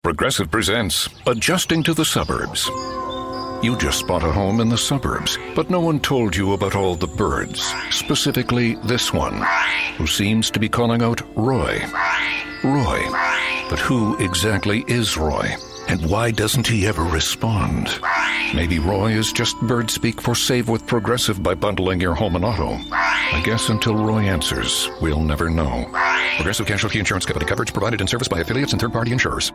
Progressive presents Adjusting to the Suburbs. You just bought a home in the suburbs, but no one told you about all the birds, specifically this one, who seems to be calling out Roy. Roy. But who exactly is Roy? And why doesn't he ever respond? Maybe Roy is just bird speak for save with Progressive by bundling your home and auto. I guess until Roy answers, we'll never know. Progressive Casualty Insurance Company. Coverage provided and serviced by affiliates and third-party insurers.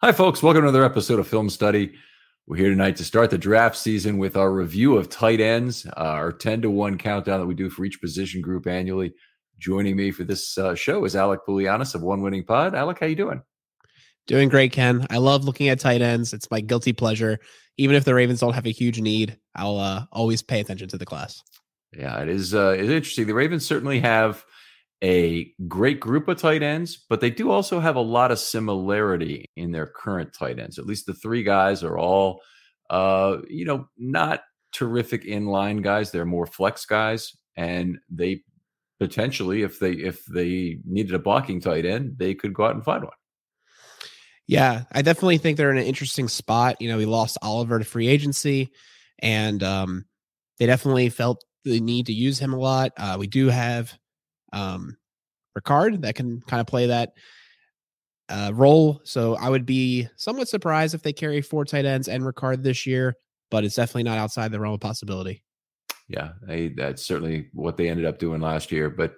Hi, folks. Welcome to another episode of Film Study. We're here tonight to start the draft season with our review of tight ends, our 10-1 countdown that we do for each position group annually. Joining me for this show is Alec Poulianis of One Winning Pod. Alec, how you doing? Doing great, Ken. I love looking at tight ends. It's my guilty pleasure. Even if the Ravens don't have a huge need, I'll always pay attention to the class. Yeah, it is it's interesting. The Ravens certainly have a great group of tight ends, but they do also have a lot of similarity in their current tight ends. At least the three guys are all, not terrific inline guys. They're more flex guys, and they potentially, if they needed a blocking tight end, they could go out and find one. Yeah, I definitely think they're in an interesting spot. You know, we lost Oliver to free agency, and they definitely felt the need to use him a lot. We do have Ricard that can kind of play that role. So I would be somewhat surprised if they carry four tight ends and Ricard this year, but it's definitely not outside the realm of possibility. Yeah, that's certainly what they ended up doing last year. But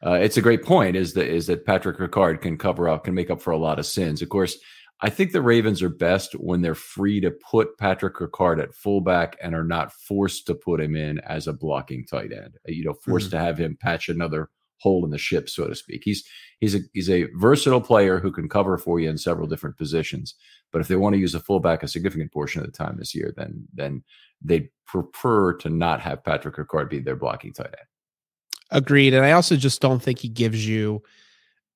it's a great point is that Patrick Ricard can make up for a lot of sins. Of course, I think the Ravens are best when they're free to put Patrick Ricard at fullback and are not forced to put him in as a blocking tight end, forced to have him patch another hole in the ship, so to speak. He's a versatile player who can cover for you in several different positions. But if they want to use a fullback a significant portion of the time this year, then they'd prefer to not have Patrick Ricard be their blocking tight end. Agreed. And I also just don't think he gives you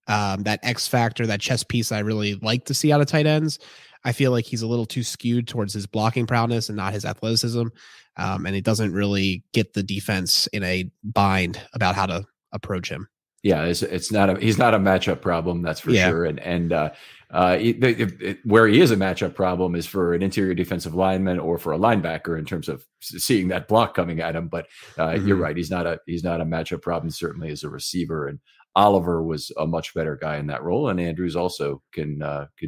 that X factor, that chess piece I really like to see out of tight ends. I feel like he's a little too skewed towards his blocking prowess and not his athleticism. And he doesn't really get the defense in a bind about how to approach him. Yeah, he's not a matchup problem, that's for sure. And where he is a matchup problem is for an interior defensive lineman or for a linebacker in terms of seeing that block coming at him. But you're right, he's not a matchup problem. Certainly as a receiver, and Oliver was a much better guy in that role, and Andrews also could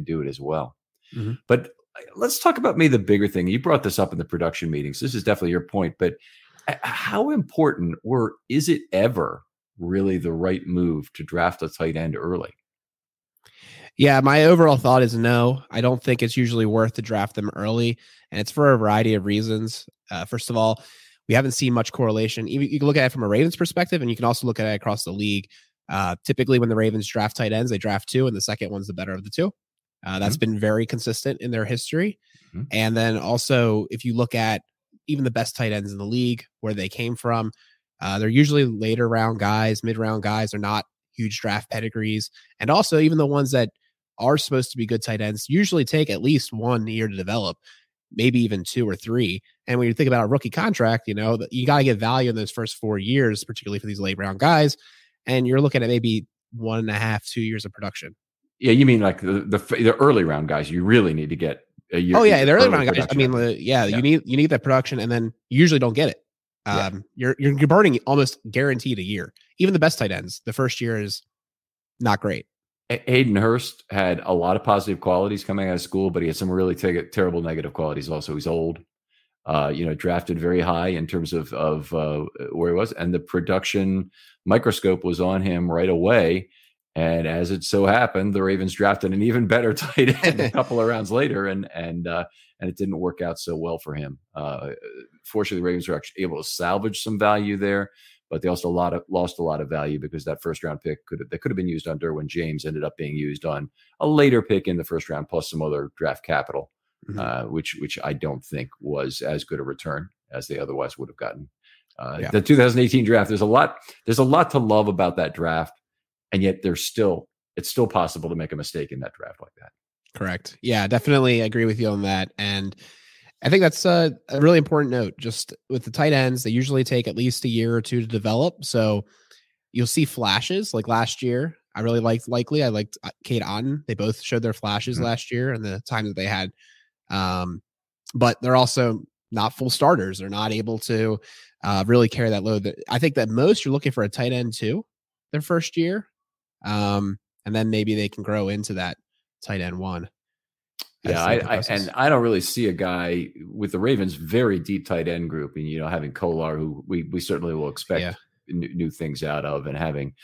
do it as well. Mm-hmm. But let's talk about maybe the bigger thing. You brought this up in the production meetings. This is definitely your point, but how important, or is it ever really the right move to draft a tight end early? Yeah, my overall thought is no. I don't think it's usually worth to draft them early, and it's for a variety of reasons. First of all, we haven't seen much correlation. You can look at it from a Ravens perspective, and you can also look at it across the league. Typically, when the Ravens draft tight ends, they draft two, and the second one's the better of the two. That's been very consistent in their history. Mm-hmm. And then also, if you look at even the best tight ends in the league, where they came from, they're usually later round guys, mid-round guys. They're not huge draft pedigrees. And also, even the ones that are supposed to be good tight ends usually take at least 1 year to develop, maybe even 2 or 3. And when you think about a rookie contract, you got to get value in those first 4 years, particularly for these late round guys. And you're looking at maybe 1.5, 2 years of production. Yeah, you mean like the early round guys? You really need to get a year. Oh yeah, the early round guys. I mean, you need that production, and then you usually don't get it. You're burning almost guaranteed a year. Even the best tight ends, the first year is not great. Hayden Hurst had a lot of positive qualities coming out of school, but he had some really terrible negative qualities. Also, he's old. Drafted very high in terms of where he was, and the production microscope was on him right away. And as it so happened, the Ravens drafted an even better tight end a couple of rounds later, and it didn't work out so well for him. Fortunately, the Ravens were actually able to salvage some value there, but they also lost a lot of value because that first round pick could have been used on Derwin James, ended up being used on a later pick in the first round plus some other draft capital, which I don't think was as good a return as they otherwise would have gotten. The 2018 draft, there's a lot to love about that draft. And yet it's still possible to make a mistake in that draft like that. Correct. Yeah, definitely agree with you on that. And I think that's a really important note. Just with the tight ends, they usually take at least a year or two to develop. So you'll see flashes like last year. I really liked Likely. I liked Kate Otten. They both showed their flashes last year and the time that they had. But they're also not full starters. They're not able to really carry that load. I think that most you're looking for a tight end too, their first year. And then maybe they can grow into that tight end one. Yeah, I don't really see a guy with the Ravens' very deep tight end group, and having Kolar, who we certainly will expect new things out of, and having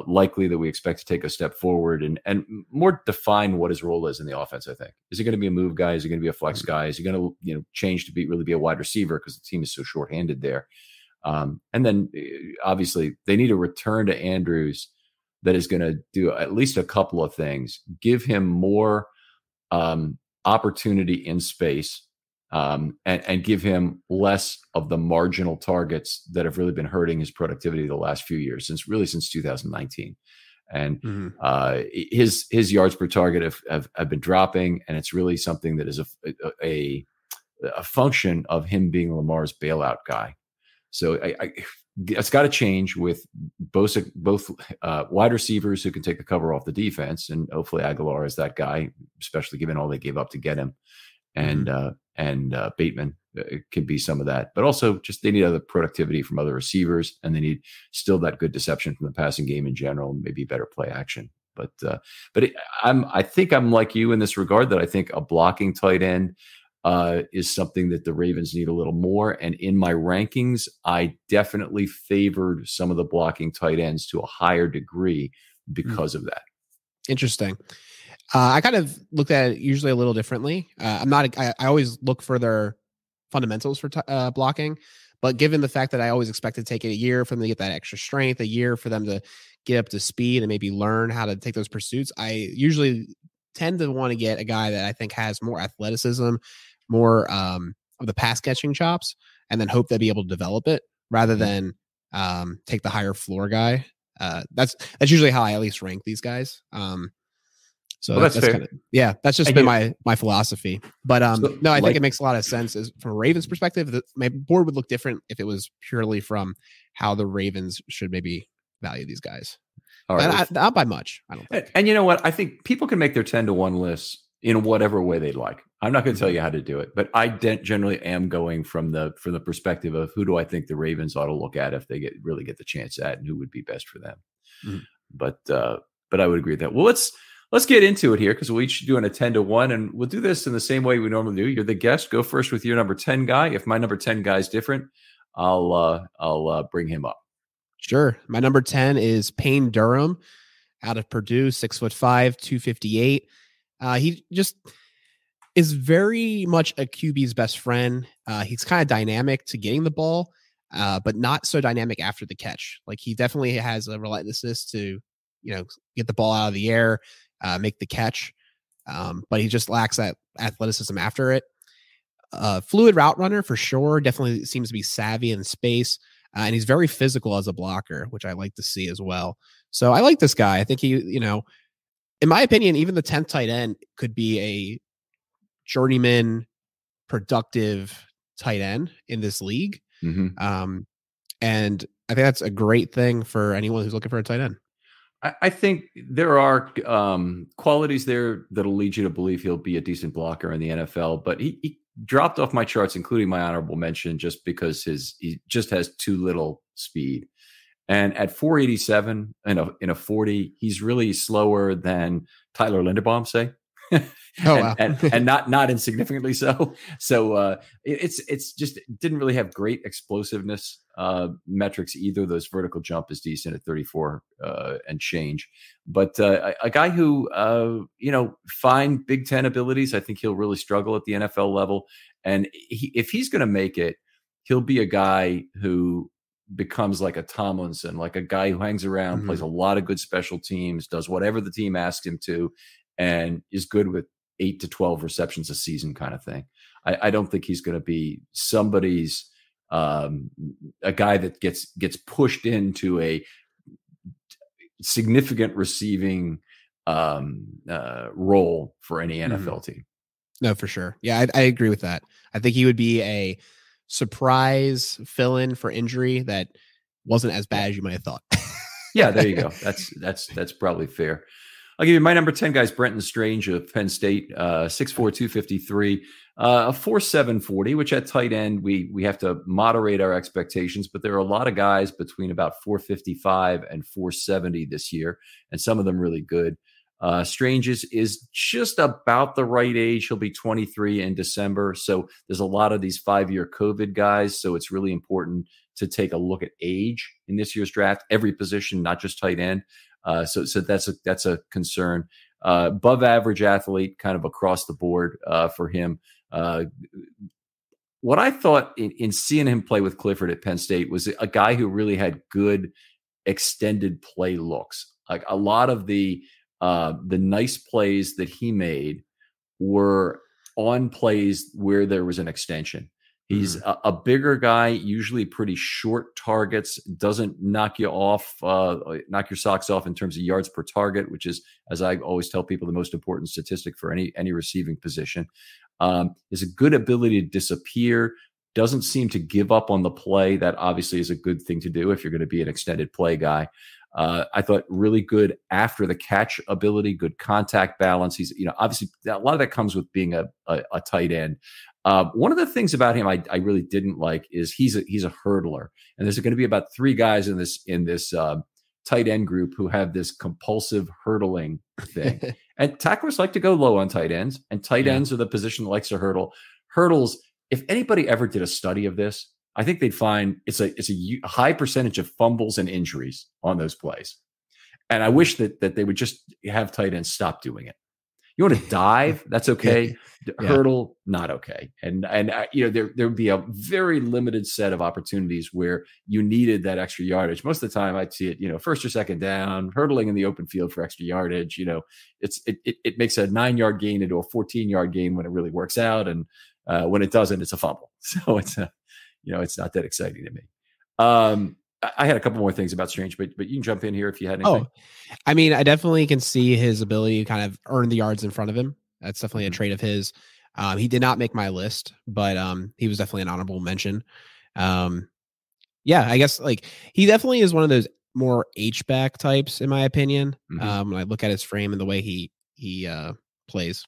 Likely that we expect to take a step forward and more define what his role is in the offense. I think, is he going to be a move guy? Is he going to be a flex guy? Is he going to change to really be a wide receiver because the team is so shorthanded there? And then obviously they need a return to Andrews that is going to do at least a couple of things. Give him more opportunity in space, and give him less of the marginal targets that have really been hurting his productivity the last few years, since 2019. And his yards per target have been dropping, and it's really something that is a function of him being Lamar's bailout guy. So it's got to change with both wide receivers who can take the cover off the defense, and hopefully Aguilar is that guy, especially given all they gave up to get him, and Bateman can be some of that. But also, just they need other productivity from other receivers, and they need still that good deception from the passing game in general, and maybe better play action. But I think I'm like you in this regard, that I think a blocking tight end is something that the Ravens need a little more. And in my rankings, I definitely favored some of the blocking tight ends to a higher degree because of that. Interesting. I kind of looked at it usually a little differently. I always look for their fundamentals for blocking, but given the fact that I always expect to take it a year for them to get that extra strength, a year for them to get up to speed and maybe learn how to take those pursuits, I usually tend to want to get a guy that I think has more athleticism, more of the pass catching chops, and then hope they'll be able to develop it rather than take the higher floor guy. That's usually how I at least rank these guys. So that's kind of, that's just been my philosophy. But no, I think it makes a lot of sense from a Ravens perspective. My board would look different if it was purely from how the Ravens should maybe value these guys. All right. Not by much, I don't think. And you know what? I think people can make their 10-to-1 lists in whatever way they'd like. I'm not going to tell you how to do it, but I generally am going from the perspective of who do I think the Ravens ought to look at if they really get the chance at, and who would be best for them. But I would agree with that. Well, let's get into it here, because we're each doing a 10-to-1, and we'll do this in the same way we normally do. You're the guest. Go first with your number 10 guy. If my number 10 guy is different, I'll bring him up. Sure. My number 10 is Payne Durham out of Purdue, 6'5", 258. He just is very much a QB's best friend. He's kind of dynamic to getting the ball, but not so dynamic after the catch. Like, he definitely has a relentlessness to, get the ball out of the air, make the catch. But he just lacks that athleticism after it. Fluid route runner for sure. Definitely seems to be savvy in space. And he's very physical as a blocker, which I like to see as well. So I like this guy. I think he, in my opinion, even the 10th tight end could be a journeyman, productive tight end in this league. And I think that's a great thing for anyone who's looking for a tight end. I think there are qualities there that'll lead you to believe he'll be a decent blocker in the NFL, but he dropped off my charts, including my honorable mention, just because he just has too little speed. And at 487 in a 40, he's really slower than Tyler Linderbaum, say. Wow. and not insignificantly so. So it's just didn't really have great explosiveness metrics either. Those vertical jump is decent at 34 and change, but a guy who fine Big Ten abilities, I think he'll really struggle at the NFL level. And if he's going to make it, he'll be a guy who becomes like a Tomlinson, like a guy who hangs around, plays a lot of good special teams, does whatever the team asks him to, and is good with 8 to 12 receptions a season kind of thing. I don't think he's going to be somebody's a guy that gets pushed into a significant receiving role for any NFL team. No, for sure. Yeah, I agree with that. I think he would be a surprise fill-in for injury that wasn't as bad as you might have thought. Yeah, there you go. That's probably fair. I'll give you my number 10 guys, Brenton Strange of Penn State, 6'4", 253, a 4.7 40, which at tight end, we have to moderate our expectations, but there are a lot of guys between about 4.55 and 4.70 this year, and some of them really good. Strange is just about the right age. He'll be 23 in December. So there's a lot of these 5-year COVID guys. So it's really important to take a look at age in this year's draft, every position, not just tight end. So that's a concern. Above average athlete kind of across the board for him. What I thought in seeing him play with Clifford at Penn State was a guy who really had good extended play looks. Like a lot of the nice plays that he made were on plays where there was an extension. He's a bigger guy, usually pretty short targets, doesn't knock you off, knock your socks off in terms of yards per target, which is, as I always tell people, the most important statistic for any receiving position. Is a good ability to disappear, doesn't seem to give up on the play. That obviously is a good thing to do if you're going to be an extended play guy. I thought really good after the catch ability, good contact balance. He's, obviously a lot of that comes with being a tight end. One of the things about him I really didn't like is he's a hurdler, and there's going to be about 3 guys in this tight end group who have this compulsive hurdling thing. And tacklers like to go low on tight ends, and tight ends are the position that likes to hurdle. Hurdles. If anybody ever did a study of this, I think they'd find it's a high percentage of fumbles and injuries on those plays. And I wish that they would just have tight ends stop doing it. You want to dive? That's okay. Hurdle, not okay. And there would be a very limited set of opportunities where you needed that extra yardage. Most of the time, I'd see it, first or second down, hurdling in the open field for extra yardage. It makes a 9-yard gain into a 14-yard gain when it really works out, and when it doesn't, it's a fumble. So it's not that exciting to me. I had a couple more things about Strange, but you can jump in here if you had anything. I mean, I definitely can see his ability to kind of earn the yards in front of him. That's definitely a trait of his. He did not make my list, but he was definitely an honorable mention. I guess he definitely is one of those more H-back types, in my opinion. When I look at his frame and the way he plays.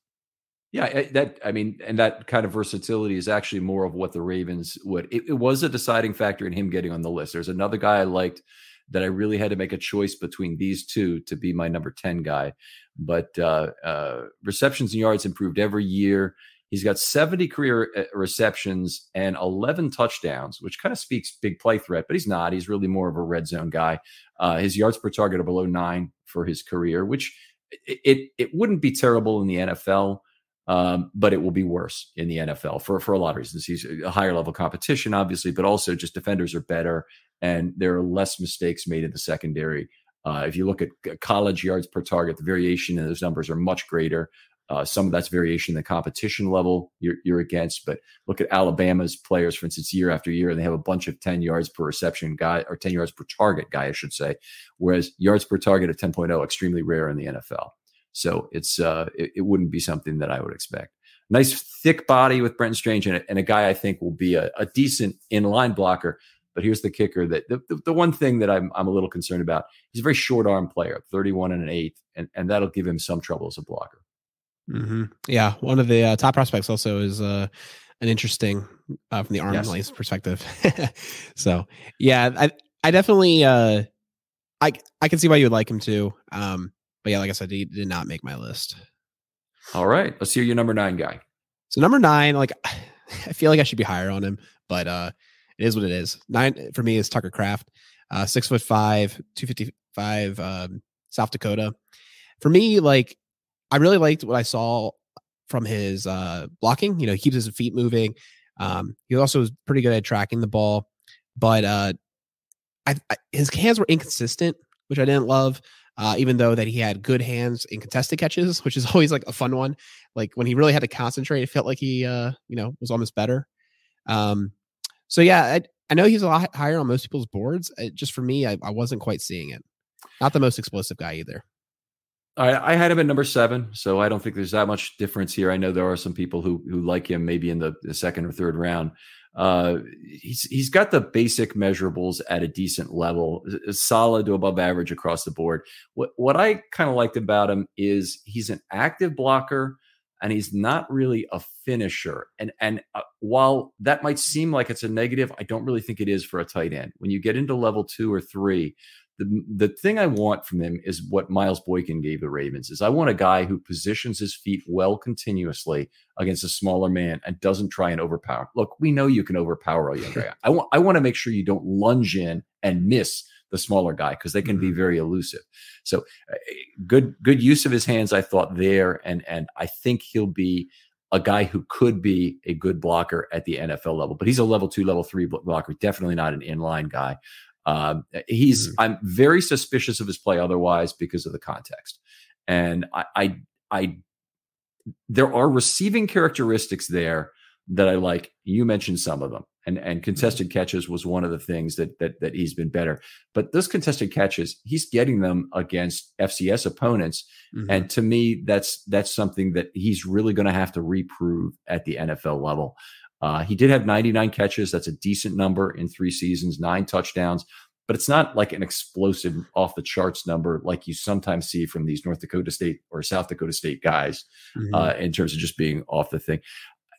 Yeah, and that kind of versatility is actually more of what the Ravens would. It was a deciding factor in him getting on the list. There's another guy I liked that I really had to make a choice between these two to be my number 10 guy. But receptions and yards improved every year. He's got 70 career receptions and 11 touchdowns, which kind of speaks big play threat, but he's not. He's really more of a red zone guy. His yards per target are below 9 for his career, which it wouldn't be terrible in the NFL. But it will be worse in the NFL for a lot of reasons. He's a higher level competition, obviously, but also just defenders are better and there are less mistakes made in the secondary. If you look at college yards per target, the variation in those numbers are much greater. Some of that's variation in the competition level you're against, but look at Alabama's players, for instance, year after year, and they have a bunch of 10 yards per reception guy, or 10 yards per target guy, I should say, whereas yards per target at 10.0, extremely rare in the NFL. So it wouldn't be something that I would expect. Nice thick body with Brenton Strange and a guy I think will be a decent in-line blocker. But here's the kicker: that the one thing that I'm a little concerned about, he's a very short arm player, 31 and an eighth, and that'll give him some trouble as a blocker. Mm-hmm. Yeah, one of the top prospects also is an interesting from the arm length perspective. So yeah, I definitely I can see why you would like him too. But yeah, like I said, he did not make my list. All right. Let's hear your number 9 guy. So number 9, I feel like I should be higher on him, but it is what it is. 9 for me is Tucker Kraft, 6'5", 255, South Dakota. For me, I really liked what I saw from his blocking. He keeps his feet moving. He also was pretty good at tracking the ball, but his hands were inconsistent, which I didn't love. Even though that he had good hands in contested catches, which is always a fun one. When he really had to concentrate, it felt like he, was almost better. So yeah, I know he's a lot higher on most people's boards. Just for me, I wasn't quite seeing it. Not the most explosive guy either. All right, I had him at number 7, so I don't think there's that much difference here. I know there are some people who like him maybe in the second or third round. He's got the basic measurables at a decent level, solid to above average across the board. What I kind of liked about him is he's an active blocker, and he's not really a finisher. And while that might seem like it's a negative, I don't really think it is for a tight end. When you get into level 2 or 3, the thing I want from him is what Miles Boykin gave the Ravens is I want a guy who positions his feet well continuously against a smaller man and doesn't try and overpower. Look, we know you can overpower a young guy. I want to make sure you don't lunge in and miss the smaller guy because they can be very elusive. So good use of his hands, I thought there. And I think he'll be a guy who could be a good blocker at the NFL level, but he's a level 2, level 3 blocker, definitely not an inline guy. I'm very suspicious of his play otherwise because of the context. And there are receiving characteristics there that I like. You mentioned some of them, and contested catches was one of the things that he's been better. But those contested catches, he's getting them against FCS opponents. And to me, that's something that he's really going to have to reprove at the NFL level. He did have 99 catches. That's a decent number in 3 seasons, 9 touchdowns, but it's not like an explosive off the charts number like you sometimes see from these North Dakota State or South Dakota State guys in terms of just being off the thing.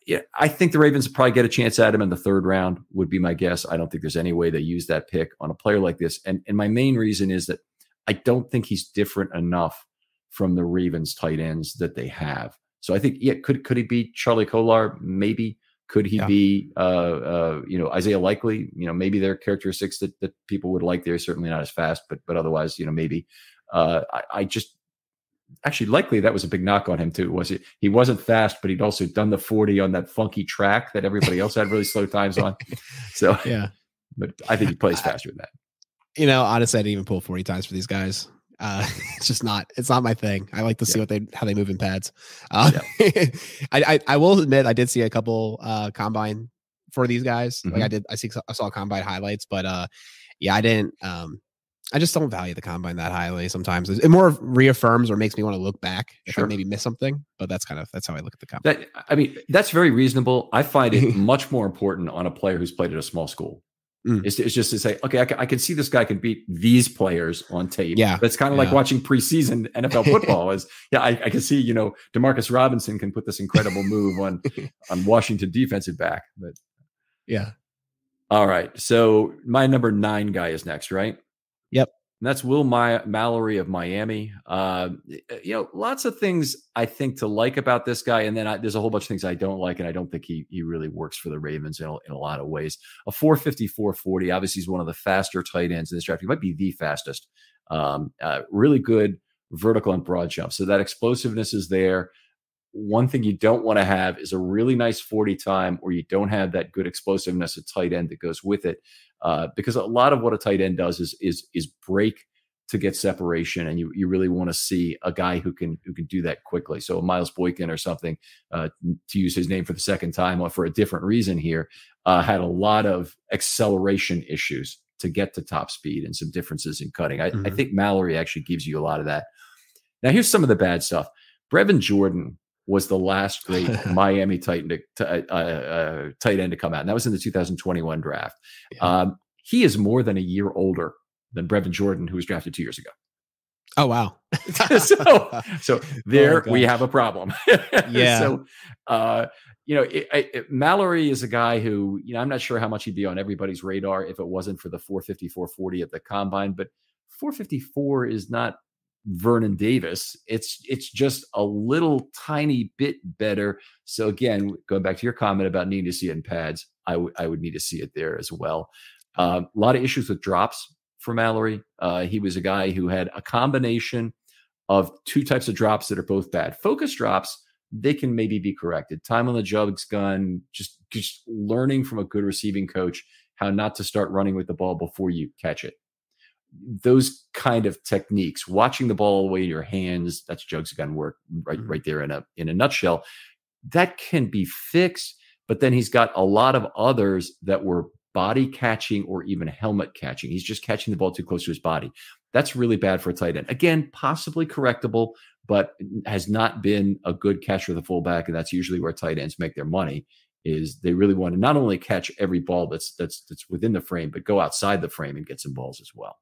Yeah, I think the Ravens will probably get a chance at him in the 3rd round would be my guess. I don't think there's any way they use that pick on a player like this. And my main reason is that I don't think he's different enough from the Ravens tight ends that they have. So I think, could he be Charlie Kolar? Maybe. Could he be, Isaiah Likely? Maybe there are characteristics that people would like. They're certainly not as fast, but otherwise, maybe. I just actually Likely, that was a big knock on him too. Was it? He wasn't fast, but he'd also done the 40 on that funky track that everybody else had really slow times on. So yeah, but I think he plays faster than that. Honestly, I didn't even pull 40 times for these guys. It's not my thing. I like to see how they move in pads. I will admit I did see a couple combine for these guys. Like I saw combine highlights, but I didn't. I just don't value the combine that highly. Sometimes it more reaffirms or makes me want to look back if I maybe miss something. But that's how I look at the combine. That's very reasonable. I find it much more important on a player who's played at a small school. It's just to say, okay, I can see this guy can beat these players on tape. Yeah, that's kind of like watching preseason NFL football. I can see, Demarcus Robinson can put this incredible move on Washington defensive back. But all right. So my number 9 guy is next, right? Yep. And that's Will Mallory of Miami. Lots of things I think to like about this guy. And then there's a whole bunch of things I don't like. And I don't think he really works for the Ravens in a lot of ways. A 4.54 40. Obviously, he's one of the faster tight ends in this draft. He might be the fastest. Really good vertical and broad jump. So that explosiveness is there. One thing you don't want to have is a really nice 40 time or you don't have that good explosiveness at tight end that goes with it. Because a lot of what a tight end does is break to get separation, and you really want to see a guy who can do that quickly. So Miles Boykin or something, to use his name for the second time for a different reason here, had a lot of acceleration issues to get to top speed and some differences in cutting. I think Mallory actually gives you a lot of that. Now here's some of the bad stuff. Brevin Jordan was the last great Miami tight end to come out. And that was in the 2021 draft. Yeah. He is more than a year older than Brevin Jordan, who was drafted 2 years ago. Oh, wow. so there we have a problem. Yeah. So, Mallory is a guy who, I'm not sure how much he'd be on everybody's radar if it wasn't for the 4.54 40 at the combine, but 4.54 is not Vernon Davis. It's just a little tiny bit better. So again, going back to your comment about needing to see it in pads, I would need to see it there as well. A lot of issues with drops for Mallory. He was a guy who had a combination of 2 types of drops that are both bad. Focus drops, they can maybe be corrected. Time on the jugs gun, just learning from a good receiving coach how not to start running with the ball before you catch it. Those kind of techniques, watching the ball away in your hands, that's jugs gun work right there in a nutshell. That can be fixed, but then he's got a lot of others that were body catching or even helmet catching. He's just catching the ball too close to his body. That's really bad for a tight end. Again, possibly correctable, but has not been a good catcher of the fullback, and that's usually where tight ends make their money. Is they really want to not only catch every ball that's within the frame, but go outside the frame and get some balls as well.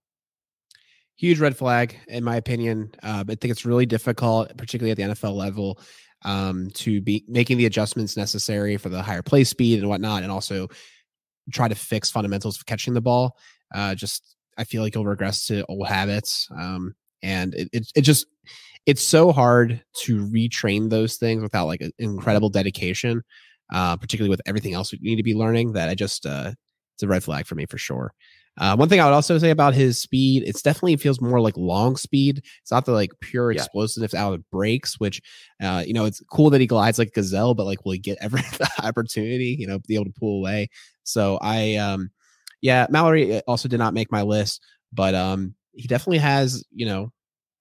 Huge red flag, in my opinion. I think it's really difficult, particularly at the NFL level, to be making the adjustments necessary for the higher play speed and whatnot, and also try to fix fundamentals of catching the ball. I feel like he'll regress to old habits. And it's so hard to retrain those things without like an incredible dedication, particularly with everything else we need to be learning, that it's a red flag for me for sure. One thing I would also say about his speed, it's definitely feels more like long speed. It's not the like pure explosiveness out of breaks, which, it's cool that he glides like gazelle, but like, will he get every opportunity, be able to pull away? So Mallory also did not make my list, but he definitely has,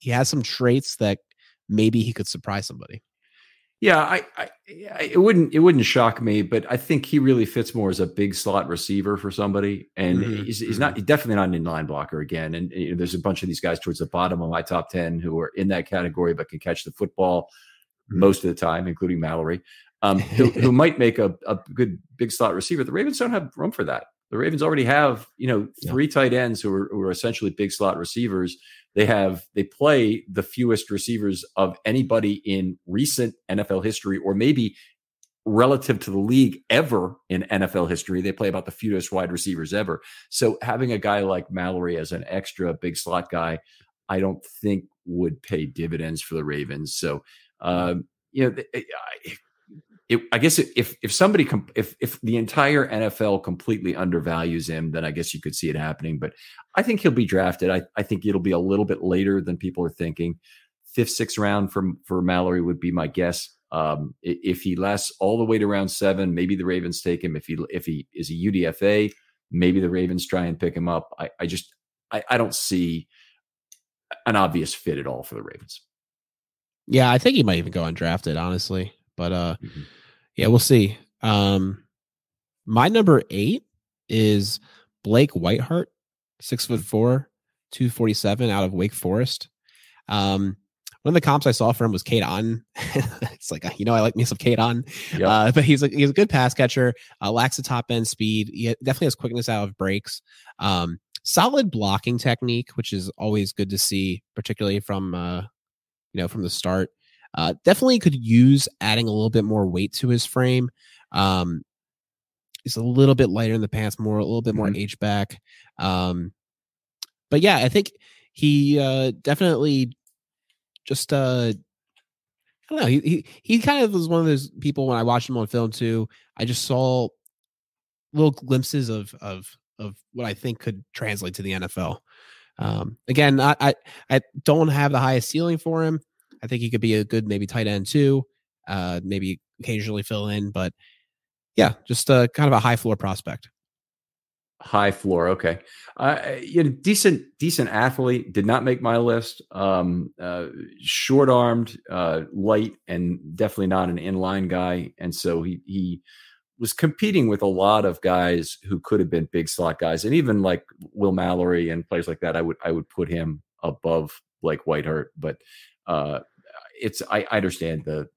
he has some traits that maybe he could surprise somebody. Yeah, it wouldn't shock me, but I think he really fits more as a big slot receiver for somebody, and he's definitely not an inline blocker again. And there's a bunch of these guys towards the bottom of my top 10 who are in that category, but can catch the football most of the time, including Mallory, who might make a good big slot receiver. The Ravens don't have room for that. The Ravens already have, three tight ends who are essentially big slot receivers. They play the fewest receivers of anybody in recent NFL history, or maybe relative to the league ever in NFL history. They play about the fewest wide receivers ever. So having a guy like Mallory as an extra big slot guy, I don't think would pay dividends for the Ravens. So, I guess if the entire NFL completely undervalues him, then I guess you could see it happening. But I think he'll be drafted. I think it'll be a little bit later than people are thinking. 5th, 6th round for Mallory would be my guess. If he lasts all the way to round 7, maybe the Ravens take him. If he is a UDFA, maybe the Ravens try and pick him up. I don't see an obvious fit at all for the Ravens. Yeah, I think he might even go undrafted, honestly. But yeah, we'll see. My number 8 is Blake Whiteheart, 6'4", 247 out of Wake Forest. One of the comps I saw for him was Kate Otten. It's like, I like me some Kate Otten. Yep. But he's a good pass catcher, lacks the top end speed. He definitely has quickness out of breaks. Solid blocking technique, which is always good to see, particularly from the start. Definitely could use adding a little bit more weight to his frame. He's a little bit lighter in the pants, a little bit more H-back. But yeah, I think he definitely just I don't know. He kind of was one of those people when I watched him on film too. I just saw little glimpses of what I think could translate to the NFL. Again, I don't have the highest ceiling for him. I think he could be a good maybe tight end too, maybe occasionally fill in, but yeah, just kind of a high floor prospect. High floor, okay. Decent athlete. Did not make my list. Short armed, light, and definitely not an inline guy. And so he was competing with a lot of guys who could have been big slot guys, and even like Will Mallory and players like that. I would put him above Blake Whiteheart, but. I understand the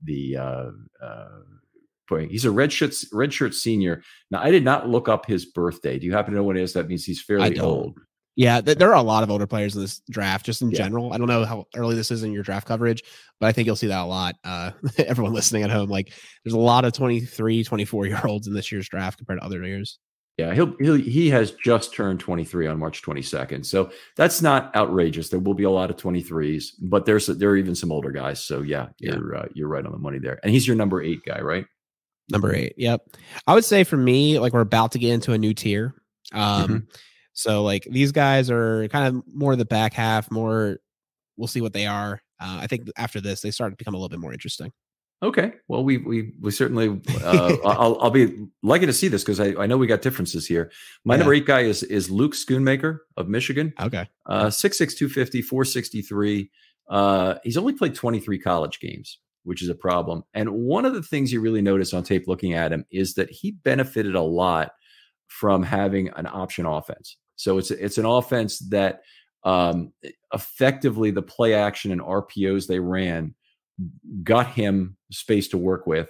point. He's a redshirt senior. Now, I did not look up his birthday. Do you happen to know what it is? That means he's fairly old. Yeah, there are a lot of older players in this draft, just in general. I don't know how early this is in your draft coverage, but I think you'll see that a lot. Everyone listening at home, like there's a lot of 23, 24-year-olds in this year's draft compared to other years. Yeah, he has just turned 23 on March 22nd. So that's not outrageous. There will be a lot of 23s, but there are even some older guys. So yeah, you're right on the money there. And he's your number 8 guy, right? Number 8. Yep. I would say for me, like we're about to get into a new tier. So like these guys are kind of more the back half, we'll see what they are. I think after this, they start to become a little bit more interesting. Okay. Well, we certainly, I'll be liking to see this because I know we got differences here. My number 8 guy is Luke Schoonmaker of Michigan. Okay. 6'6", 250, 463. He's only played 23 college games, which is a problem. And one of the things you really notice on tape looking at him is that he benefited a lot from having an option offense. So it's an offense that effectively the play action and RPOs they ran got him space to work with,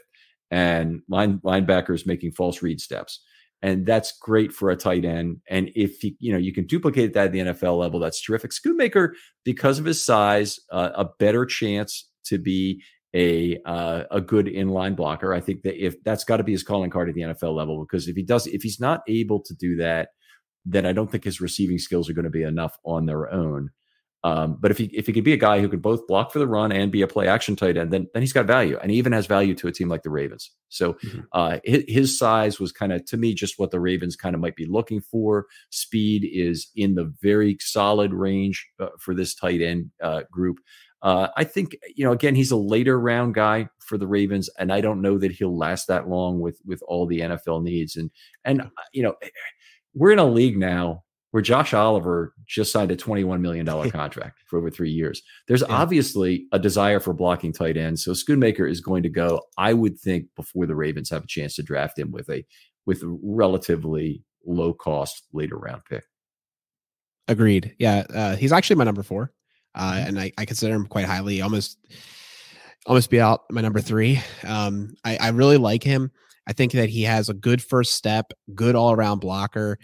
and linebackers making false read steps. And that's great for a tight end. And if you can duplicate that at the NFL level, that's terrific. Schoonmaker, because of his size, a better chance to be a good inline blocker. I think that if that's got to be his calling card at the NFL level, because if he's not able to do that, then I don't think his receiving skills are going to be enough on their own. But if he could be a guy who could both block for the run and be a play action tight end, then he's got value, and he even has value to a team like the Ravens. So his size was kind of, to me, just what the Ravens kind of might be looking for. Speed is in the very solid range for this tight end group. I think, again, he's a later round guy for the Ravens, and I don't know that he'll last that long with all the NFL needs. And we're in a league now where Josh Oliver just signed a $21 million contract for over 3 years. There's obviously a desire for blocking tight ends. So Schoonmaker is going to go, I would think, before the Ravens have a chance to draft him with a relatively low cost later round pick. Agreed. Yeah. He's actually my number 4. And I consider him quite highly, almost be out my number 3. I really like him. I think that he has a good first step, good all around blocker.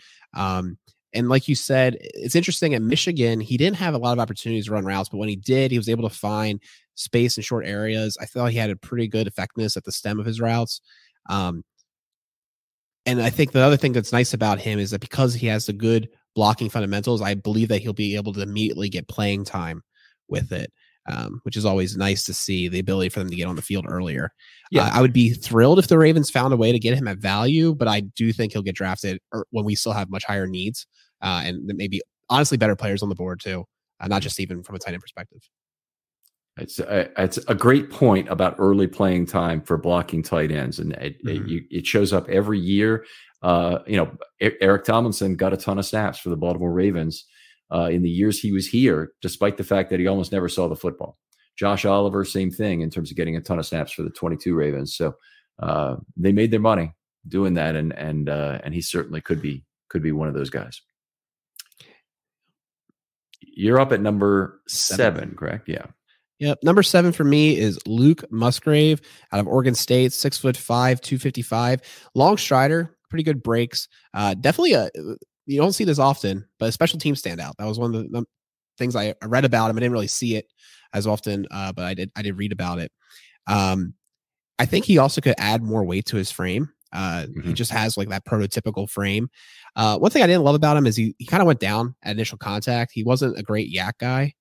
And like you said, it's interesting at Michigan, he didn't have a lot of opportunities to run routes, but when he did, he was able to find space in short areas. I thought he had a pretty good effectiveness at the stem of his routes. And I think the other thing that's nice about him is that because he has the good blocking fundamentals, I believe that he'll be able to immediately get playing time with it, which is always nice to see, the ability for them to get on the field earlier. Yeah, I would be thrilled if the Ravens found a way to get him at value, but I do think he'll get drafted when we still have much higher needs and maybe honestly better players on the board too, not just even from a tight end perspective. It's a great point about early playing time for blocking tight ends, and it shows up every year. Eric Tomlinson got a ton of snaps for the Baltimore Ravens in the years he was here, despite the fact that he almost never saw the football. Josh Oliver, same thing in terms of getting a ton of snaps for the 22 Ravens. So they made their money doing that, and he certainly could be one of those guys. You're up at number 7, correct? Yeah. Yep. Number 7 for me is Luke Musgrave out of Oregon State, 6'5", 255, long strider, pretty good breaks. Definitely you don't see this often, but a special team standout. That was one of the things I read about him. I didn't really see it as often, but I did read about it. I think he also could add more weight to his frame. He just has like that prototypical frame. One thing I didn't love about him is he kind of went down at initial contact. He wasn't a great yak guy.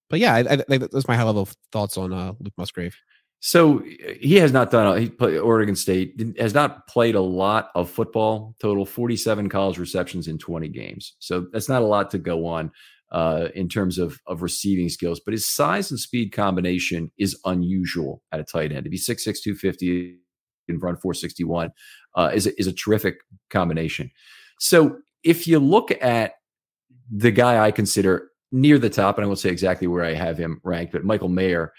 But yeah, I think that's my high level thoughts on Luke Musgrave. So he has not done. He played Oregon State, has not played a lot of football. Total 47 college receptions in 20 games. So that's not a lot to go on in terms of receiving skills. But his size and speed combination is unusual at a tight end. To be 6'6", 250 and run 461 is a terrific combination. So if you look at the guy I consider near the top, and I won't say exactly where I have him ranked, but Michael Mayer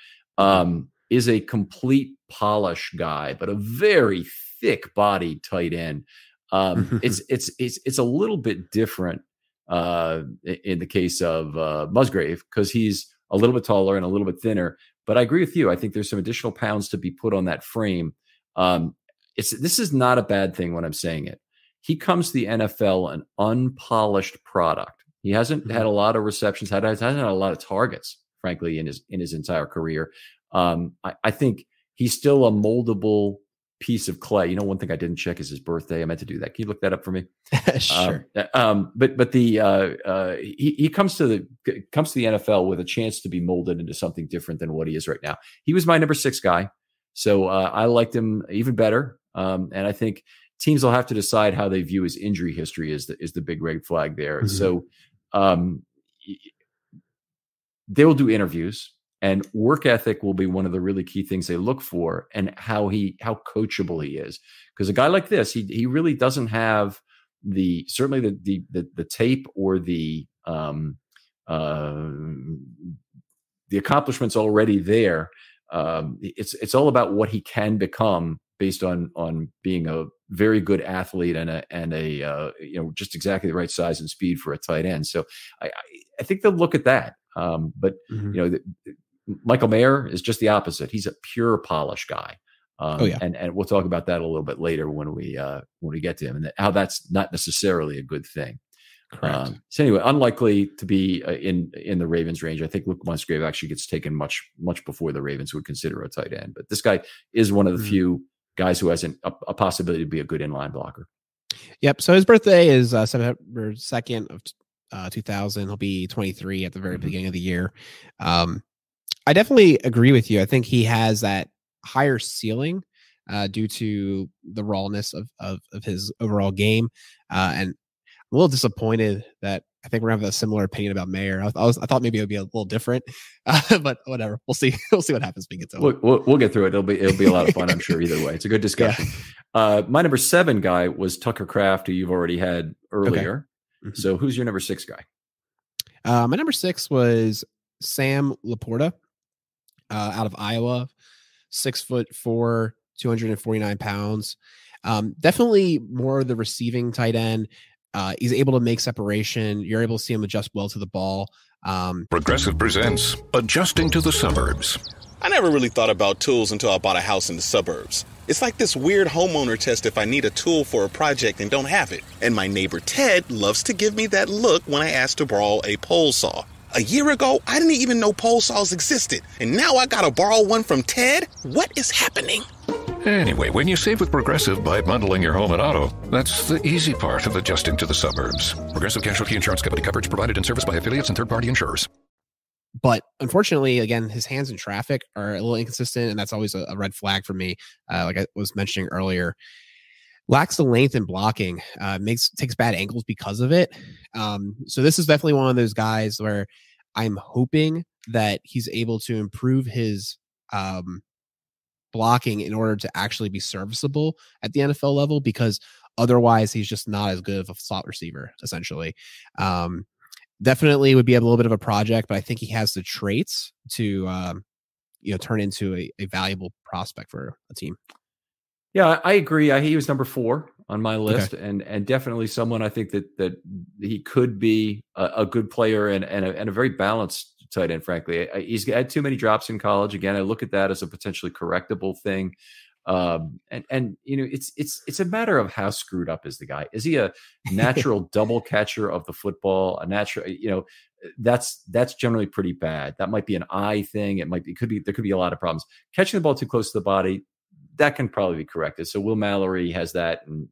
is a complete polish guy, but a very thick-bodied tight end. It's a little bit different in the case of Musgrave because he's a little bit taller and a little bit thinner. But I agree with you. I think there's some additional pounds to be put on that frame. This is not a bad thing when I'm saying it. He comes to the NFL an unpolished product. He hasn't had a lot of receptions, hasn't had a lot of targets, frankly, in his entire career. I think he's still a moldable piece of clay. One thing I didn't check is his birthday. I meant to do that. Can you look that up for me? Sure. But he comes to the NFL with a chance to be molded into something different than what he is right now. He was my number 6 guy, so I liked him even better. And I think teams will have to decide how they view his injury history is the big red flag there. So they will do interviews, and work ethic will be one of the really key things they look for, and how coachable he is. Because a guy like this, he really doesn't have certainly the tape or the accomplishments already there. It's all about what he can become based on being a very good athlete and a just exactly the right size and speed for a tight end. So I think they'll look at that. But Michael Mayer is just the opposite. He's a pure polish guy. And we'll talk about that a little bit later when we get to him, and how that's not necessarily a good thing. So anyway, unlikely to be in the Ravens range. I think Luke Musgrave actually gets taken much before the Ravens would consider a tight end. But this guy is one of the few guys who has a possibility to be a good inline blocker. Yep. So his birthday is September 2nd of 2000. He'll be 23 at the very beginning of the year. I definitely agree with you. I think he has that higher ceiling due to the rawness of his overall game. And I'm a little disappointed that I think we're having a similar opinion about Mayer. I thought maybe it would be a little different, but whatever. We'll see. We'll see what happens when we get to it. We'll get through it. It'll be a lot of fun, I'm sure. Either way, it's a good discussion. Yeah. My number 7 guy was Tucker Kraft, who you've already had earlier. Okay. So who's your number 6 guy? My number 6 was Sam Laporta, out of Iowa, 6'4", 249 pounds. Definitely more of the receiving tight end. He's able to make separation. You're able to see him adjust well to the ball. Progressive presents Adjusting to the Suburbs. I never really thought about tools until I bought a house in the suburbs. It's like this weird homeowner test if I need a tool for a project and don't have it. And my neighbor Ted loves to give me that look when I ask to borrow a pole saw. A year ago, I didn't even know pole saws existed. And now I gotta borrow one from Ted? What is happening? Anyway, when you save with Progressive by bundling your home and auto, that's the easy part of adjusting to the suburbs. Progressive Casualty Insurance Company, coverage provided in service by affiliates and third-party insurers. But unfortunately, again, his hands in traffic are a little inconsistent, and that's always a red flag for me. Like I was mentioning earlier, lacks the length in blocking, takes bad angles because of it. So this is definitely one of those guys where I'm hoping that he's able to improve his blocking in order to actually be serviceable at the NFL level, because otherwise he's just not as good of a slot receiver, essentially. Definitely would be a little bit of a project, but I think he has the traits to turn into a valuable prospect for a team. Yeah, I agree. He was number 4 on my list, and definitely someone I think that he could be a good player and a very balanced tight end. Frankly, he's had too many drops in college. Again, I look at that as a potentially correctable thing. It's a matter of how screwed up is the guy. Is he a natural double catcher of the football? A natural, that's generally pretty bad. That might be an eye thing. There could be a lot of problems. Catching the ball too close to the body, that can probably be corrected. So Will Mallory has that, and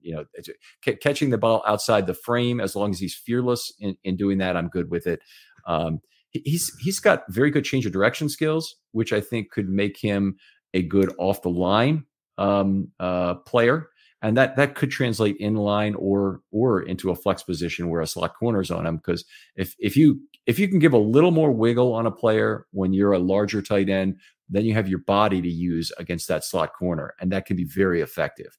catching the ball outside the frame, as long as he's fearless in doing that, I'm good with it. He's got very good change of direction skills, which I think could make him a good off the line player, and that could translate in line or into a flex position where a slot corner's on him. Because if you can give a little more wiggle on a player when you're a larger tight end, then you have your body to use against that slot corner, and that can be very effective.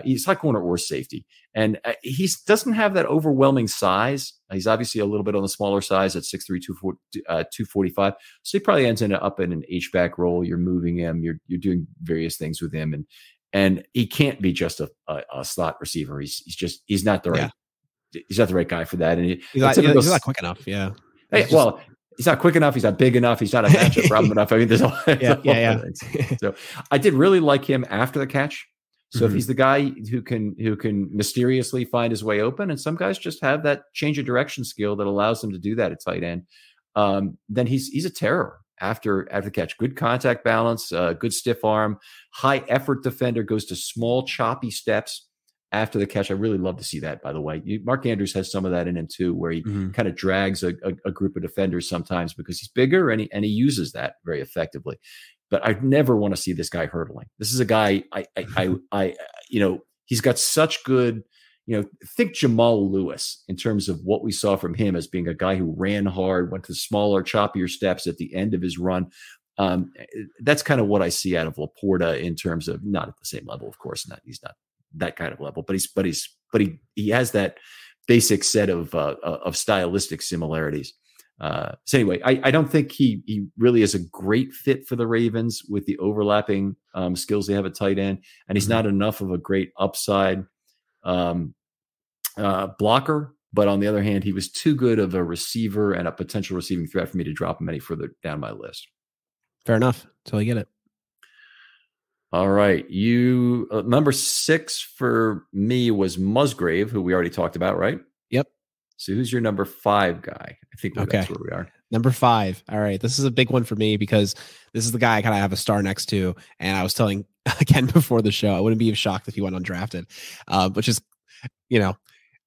He's slot corner or safety, and he doesn't have that overwhelming size. He's obviously a little bit on the smaller size at 6'3", 245. So he probably ends up in an H-back role. You're moving him. You're doing various things with him, and he can't be just a slot receiver. He's not the right. Yeah. He's not the right guy for that, and he's not quick enough. Yeah. He's not quick enough. He's not big enough. He's not a matchup problem enough. I mean, there's a lot of things. So I did really like him after the catch. So if he's the guy who can mysteriously find his way open, and some guys just have that change of direction skill that allows them to do that at tight end, then he's a terror after the catch. Good contact balance, good stiff arm, high effort defender, goes to small choppy steps after the catch. I really love to see that, by the way. Mark Andrews has some of that in him too, where he kind of drags a group of defenders sometimes because he's bigger, and he uses that very effectively. But I never want to see this guy hurdling. This is a guy he's got such good, think Jamal Lewis in terms of what we saw from him as being a guy who ran hard, went to smaller, choppier steps at the end of his run. That's kind of what I see out of Laporta in terms of, not at the same level, of course, he's not that kind of level, but he has that basic set of stylistic similarities. So anyway, I don't think he really is a great fit for the Ravens with the overlapping skills they have at tight end, and he's not enough of a great upside blocker. But on the other hand, he was too good of a receiver and a potential receiving threat for me to drop him any further down my list. Fair enough. Totally get it. All right. You number 6 for me was Musgrave, who we already talked about, right? Yep. So who's your number 5 guy? I think that's where we are. Number 5. All right. This is a big one for me because this is the guy I kind of have a star next to. And I was telling Ken before the show, I wouldn't be shocked if he went undrafted, which is,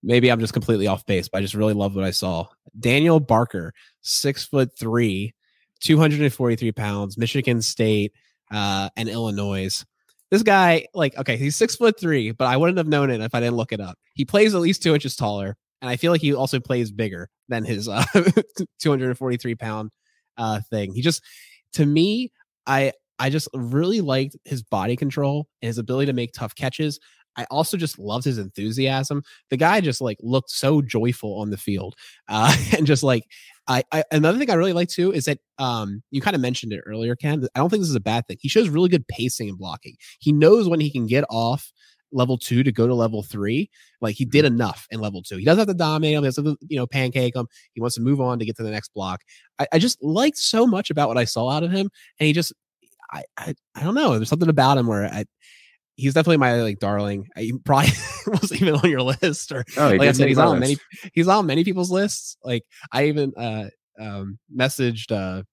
maybe I'm just completely off base, but I just really love what I saw. Daniel Barker, 6'3", 243 pounds, Michigan State, and Illinois. This guy, he's 6'3", but I wouldn't have known it if I didn't look it up. He plays at least 2 inches taller, and I feel like he also plays bigger than his 243 pound thing. He just, to me, I just really liked his body control and his ability to make tough catches. I also just loved his enthusiasm. The guy just looked so joyful on the field, and just another thing I really like too is that you kind of mentioned it earlier, Ken. I don't think this is a bad thing. He shows really good pacing and blocking. He knows when he can get off level 2 to go to level 3. He did enough in level 2. He doesn't have to dominate him. He doesn't have to, pancake him. He wants to move on to get to the next block. I just liked so much about what I saw out of him, and he just, I don't know. There's something about him where he's definitely my darling. He probably wasn't even on your list, or I said, he's on many people's lists. I even messaged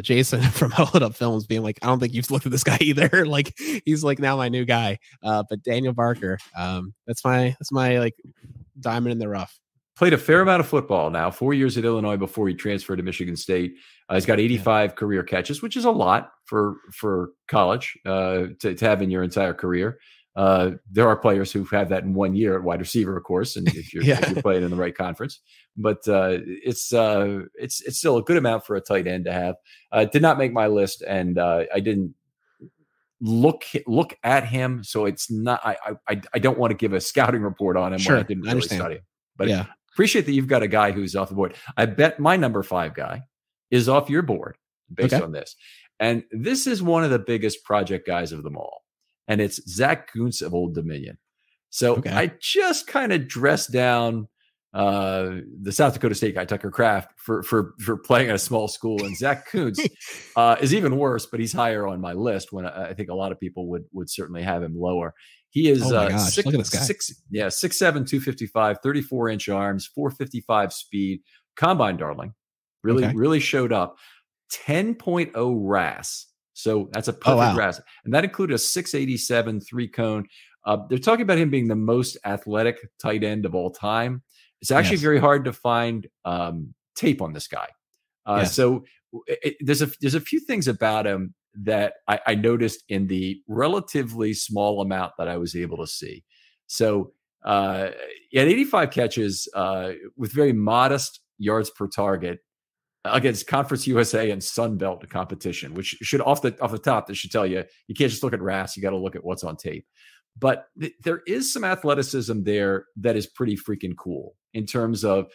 Jason from Hold Up Films, being I don't think you've looked at this guy either. He's now my new guy. But Daniel Barker, that's my diamond in the rough. Played a fair amount of football now, 4 years at Illinois before he transferred to Michigan State. He's got 85 career catches, which is a lot for college to have in your entire career. There are players who have that in 1 year at wide receiver, of course, and if you're playing in the right conference. But it's still a good amount for a tight end to have. Did not make my list, and I didn't look at him, so it's not. I don't want to give a scouting report on him when I didn't really study him. But appreciate that you've got a guy who's off the board. I bet my number 5 guy is off your board based on this. And this is one of the biggest project guys of them all. And it's Zach Kuntz of Old Dominion. So I just kind of dressed down the South Dakota State guy, Tucker Kraft, for playing at a small school. And Zach Kuntz is even worse, but he's higher on my list when I think a lot of people would certainly have him lower. He is look at this guy. 6'7", 255, 34-inch arms, 455 speed, combine darling. Really showed up. 10.0 RAS. So that's a perfect RAS. And that included a 687 3-cone. They're talking about him being the most athletic tight end of all time. It's actually very hard to find tape on this guy. So there's a few things about him that I noticed in the relatively small amount that I was able to see. So he had 85 catches with very modest yards per target against Conference USA and Sun Belt competition, which should off the top, this should tell you can't just look at RAS, you got to look at what's on tape. But there is some athleticism there that is pretty freaking cool in terms of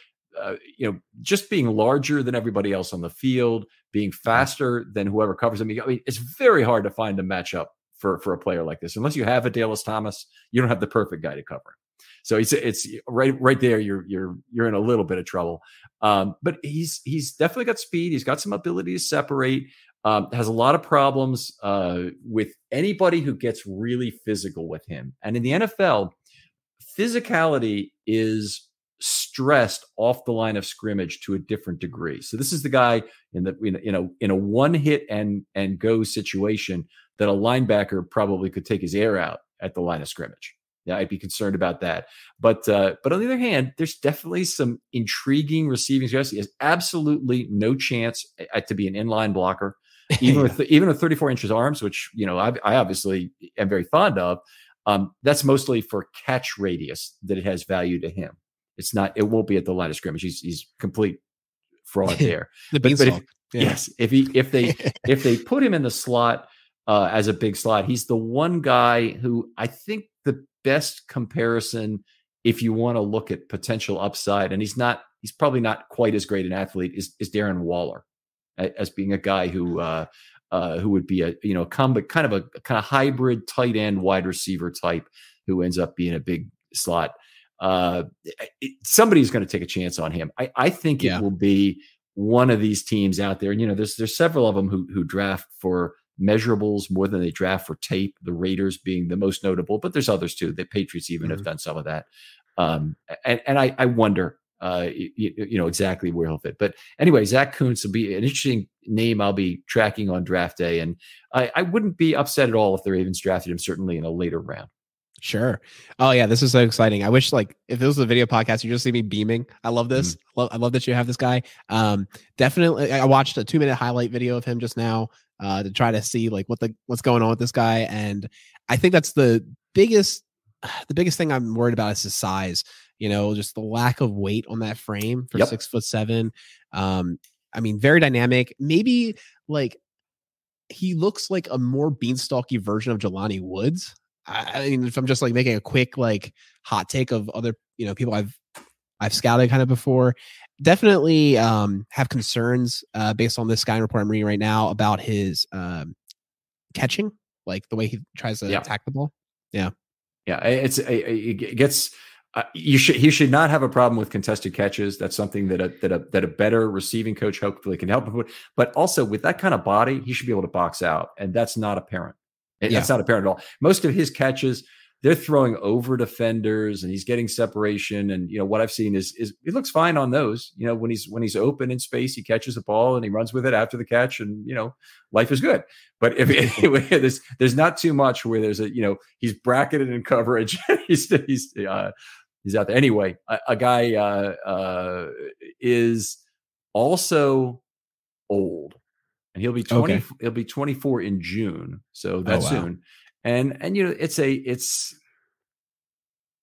just being larger than everybody else on the field, being faster than whoever covers him. I mean, it's very hard to find a matchup for a player like this. Unless you have a Dallas Thomas, you don't have the perfect guy to cover him. So it's right there. You're in a little bit of trouble. But he's definitely got speed. He's got some ability to separate. Has a lot of problems with anybody who gets really physical with him. And in the NFL, physicality is stressed off the line of scrimmage to a different degree. So this is the guy in a one hit and go situation that a linebacker probably could take his air out at the line of scrimmage. Yeah, I'd be concerned about that. But on the other hand, there's definitely some intriguing receiving suggestions. He has absolutely no chance to be an inline blocker, even with 34 inches arms, which I obviously am very fond of. That's mostly for catch radius that it has value to him. It's not. It won't be at the line of scrimmage. He's complete fraud there. Yes, if they put him in the slot as a big slot, he's the one guy who I think the best comparison if you want to look at potential upside, and he's not he's probably not quite as great an athlete, is Darren Waller, as being a guy who would be a kind of hybrid tight end wide receiver type who ends up being a big slot. Somebody's going to take a chance on him. I think it will be one of these teams out there. And, there's several of them who draft for measurables more than they draft for tape, the Raiders being the most notable, but there's others too. The Patriots even have done some of that. And I wonder, exactly where he'll fit. But anyway, Zach Kuntz will be an interesting name I'll be tracking on draft day. And I wouldn't be upset at all if the Ravens drafted him, certainly in a later round. Sure. Oh yeah, this is so exciting. I wish if this was a video podcast, you just see me beaming. I love this. I love that you have this guy. Definitely. I watched a 2-minute highlight video of him just now to try to see what's going on with this guy. And I think that's the biggest thing I'm worried about is his size, just the lack of weight on that frame for 6'7". Very dynamic. Maybe he looks like a more beanstalky version of Jelani Woods. I mean, if I'm just making a quick hot take of other people I've scouted kind of before, definitely have concerns based on this scouting report I'm reading right now about his catching, the way he tries to attack the ball. Yeah, it gets. He should not have a problem with contested catches. That's something that a better receiving coach hopefully can help him with. But also with that kind of body, he should be able to box out, and that's not apparent. That's not apparent at all. Most of his catches, they're throwing over defenders, and he's getting separation. And what I've seen is he looks fine on those. When he's open in space, he catches the ball and he runs with it after the catch, and life is good. But if there's not too much where there's he's bracketed in coverage, he's out there anyway. A guy is also old. And he'll be 20. Okay. He'll be 24 in June, so that's soon. And it's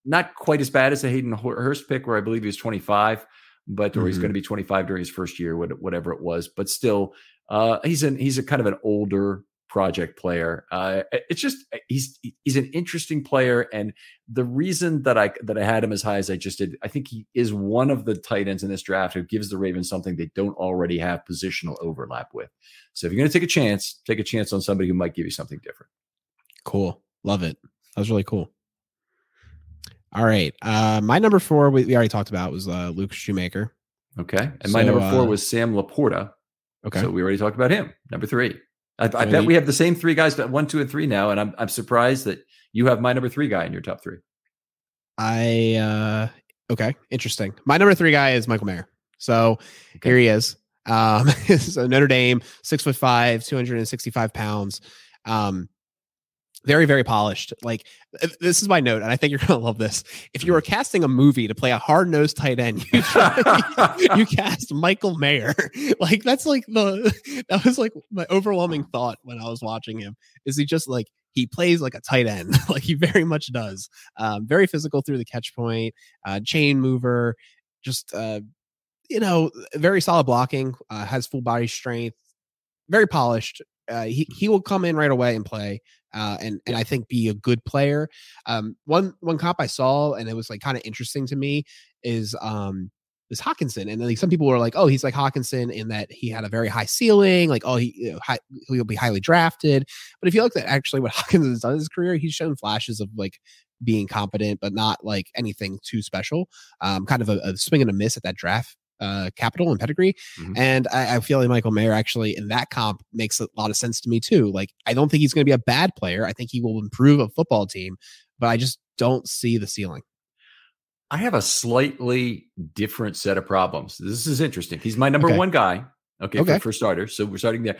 not quite as bad as a Hayden Hurst pick, where I believe he was 25, but or he's going to be 25 during his first year, whatever it was. But still, he's a kind of an older project player. It's just he's an interesting player, and the reason that I had him as high as I just did, I think he is one of the tight ends in this draft who gives the Ravens something they don't already have positional overlap with. So if you're going to take a chance on somebody who might give you something different. Cool, love it. That was really cool. All right, my number 4 we already talked about was Luke Shoemaker. Okay, and my number 4 was Sam Laporta. Okay, so we already talked about him. Number 3. I bet we have the same 3 guys, 1, 2, and 3 now, and I'm surprised that you have my number 3 guy in your top 3. Okay, interesting. My number 3 guy is Michael Mayer. So here he is. So Notre Dame, 6'5", 265 pounds. Very, very polished. This is my note, and I think you're going to love this. If you were casting a movie to play a hard-nosed tight end, you cast Michael Mayer. That was my overwhelming thought when I was watching him. Is he just he plays like a tight end, he very much does. Very physical through the catch point, chain mover, just very solid blocking, has full body strength, very polished. He will come in right away and play. And I think be a good player. One comp I saw, and it was kind of interesting to me, is Hawkinson. And some people were like, oh, he's like Hawkinson in that he had a very high ceiling, he'll be highly drafted. But if you look at actually what Hawkinson has done in his career, he's shown flashes of being competent, but not anything too special. Kind of a swing and a miss at that draft capital and pedigree. And I feel like Michael Mayer actually in that comp makes a lot of sense to me too. I don't think he's going to be a bad player. I think he will improve a football team, but I just don't see the ceiling. I have a slightly different set of problems. This is interesting. He's my number 1 guy. Okay. For starters. So we're starting there.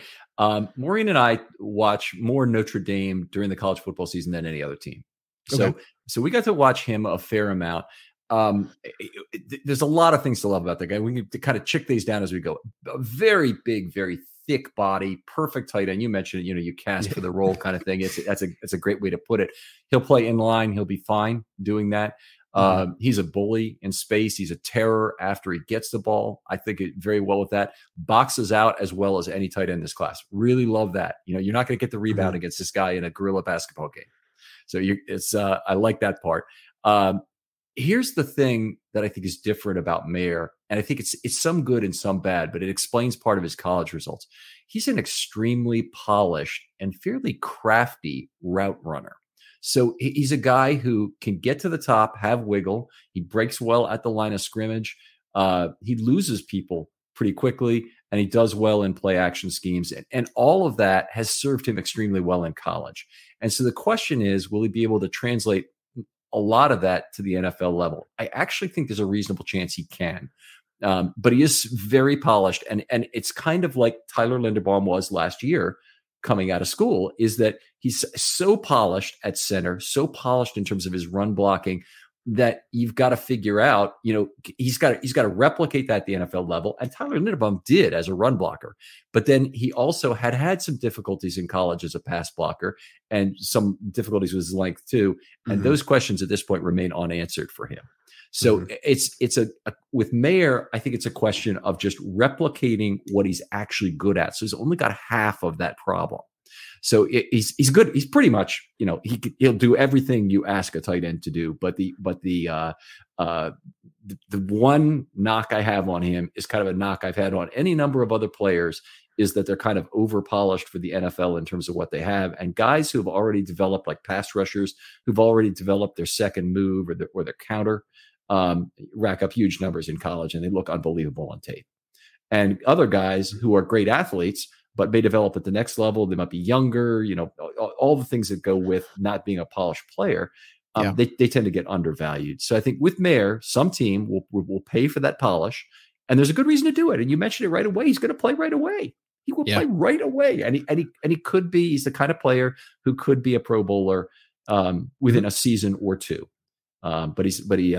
Maureen and I watch more Notre Dame during the college football season than any other team. So we got to watch him a fair amount. There's a lot of things to love about that guy. We need to kind of check these down as we go. A very big, very thick body, perfect tight end. You mentioned it, you cast for the role kind of thing. It's a great way to put it. He'll play in line. He'll be fine doing that. He's a bully in space. He's a terror after he gets the ball. I think it very well with that. Boxes out as well as any tight end in this class. Really love that. You're not going to get the rebound against this guy in a guerrilla basketball game. So I like that part. here's the thing that I think is different about Mayer, and I think it's some good and some bad, but it explains part of his college results. He's an extremely polished and fairly crafty route runner. So he's a guy who can get to the top, have wiggle. He breaks well at the line of scrimmage. He loses people pretty quickly, and he does well in play action schemes. And all of that has served him extremely well in college. And so the question is, will he be able to translate a lot of that to the NFL level? I actually think there's a reasonable chance he can. But he is very polished. And it's kind of like Tyler Linderbaum was last year coming out of school, is that he's so polished at center, so polished in terms of his run blocking, that you've got to figure out, he's got to replicate that at the NFL level. And Tyler Linderbaum did as a run blocker, but then he also had some difficulties in college as a pass blocker and some difficulties with his length too. And those questions at this point remain unanswered for him. So it's with Mayer, I think it's a question of just replicating what he's actually good at. So he's only got half of that problem. So he's good. He's pretty much, he'll do everything you ask a tight end to do. But the one knock I have on him is kind of a knock I've had on any number of other players, is that they're kind of over polished for the NFL in terms of what they have. And guys who have already developed, like pass rushers, who've already developed their second move or their counter, rack up huge numbers in college, and they look unbelievable on tape. And other guys who are great athletes, but may develop at the next level, they might be younger, all the things that go with not being a polished player, they tend to get undervalued. So I think with Mayer, some team will pay for that polish, and there's a good reason to do it. And you mentioned it right away. He's going to play right away. He will play right away. And he could be, he's the kind of player who could be a Pro Bowler within a season or two. But he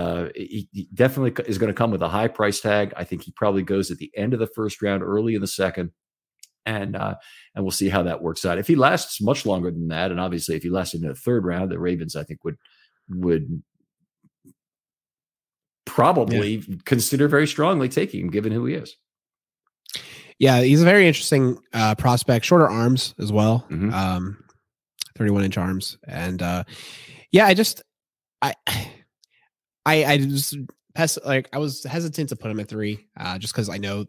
definitely is going to come with a high price tag. I think he probably goes at the end of the first round, early in the second. And we'll see how that works out. If he lasts much longer than that, and obviously if he lasted in the third round, the Ravens, I think, would probably consider very strongly taking him, given who he is. Yeah, he's a very interesting prospect. Shorter arms as well, 31-inch arms, and I was hesitant to put him at 3, just because I know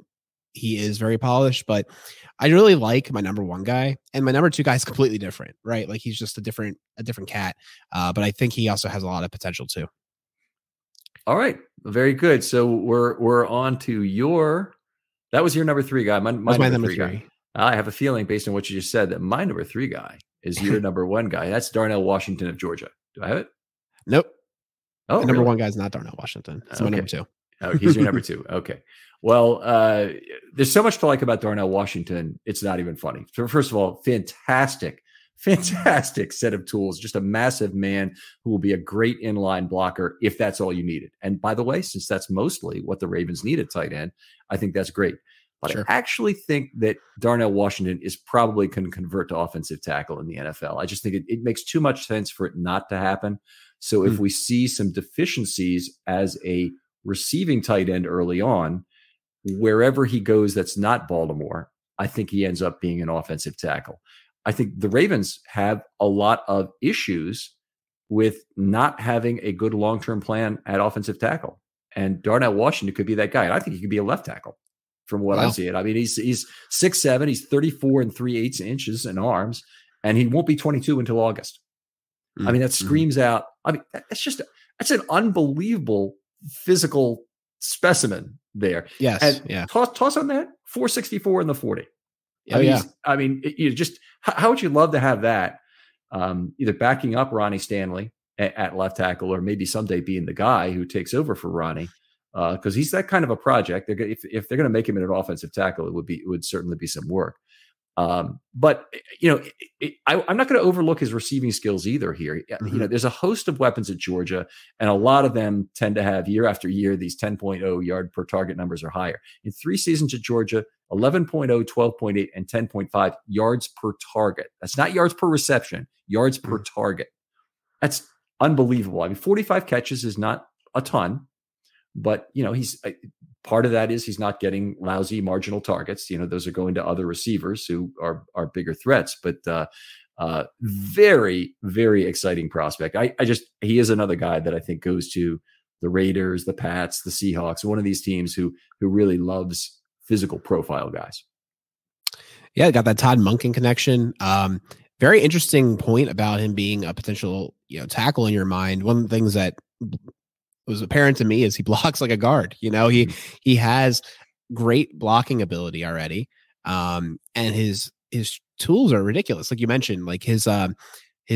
he is very polished, but I really like my number 1 guy, and my number 2 guy is completely different, right? Like he's just a different cat. But I think he also has a lot of potential too. All right. Very good. So we're on to that was your number 3 guy. My number 3 guy. I have a feeling based on what you just said that my number 3 guy is your number 1 guy. That's Darnell Washington of Georgia. Do I have it? Nope. Oh, number 1 guy is not Darnell Washington. It's my number 2. Oh, he's your number 2. Okay. Well, there's so much to like about Darnell Washington. It's not even funny. So first of all, fantastic set of tools. Just a massive man who will be a great inline blocker if that's all you needed. And by the way, since that's mostly what the Ravens need at tight end, I think that's great. But sure. I actually think that Darnell Washington is probably going to convert to offensive tackle in the NFL. I just think it makes too much sense for it not to happen. So if we see some deficiencies as a receiving tight end early on, wherever he goes that's not Baltimore, I think he ends up being an offensive tackle. I think the Ravens have a lot of issues with not having a good long-term plan at offensive tackle. And Darnell Washington could be that guy. And I think he could be a left tackle from what I'm seeing. I mean, he's 6'7", he's 34 3/8 inches in arms, and he won't be 22 until August. I mean, that screams out. I mean, that's an unbelievable physical specimen there. Yes. And toss on that 464 in the 40. I mean, how would you love to have that? Either backing up Ronnie Stanley at left tackle, or maybe someday being the guy who takes over for Ronnie, because he's that kind of a project. If they're going to make him an offensive tackle, it would certainly be some work. But I'm not going to overlook his receiving skills either here. There's a host of weapons at Georgia, and a lot of them tend to have year after year, these 10.0 yard per target numbers are higher. In 3 seasons at Georgia, 11.0, 12.8, and 10.5 yards per target. That's not yards per reception, yards per target. That's unbelievable. I mean, 45 catches is not a ton, but he's part of that is he's not getting lousy marginal targets. Those are going to other receivers who are bigger threats, but very, very exciting prospect. He is another guy that I think goes to the Raiders, the Pats, the Seahawks, one of these teams who really loves physical profile guys. Yeah, got that Todd Monken connection. Very interesting point about him being a potential, tackle in your mind. One of the things that was apparent to me is he blocks like a guard. He has great blocking ability already. And his tools are ridiculous. Like you mentioned, like his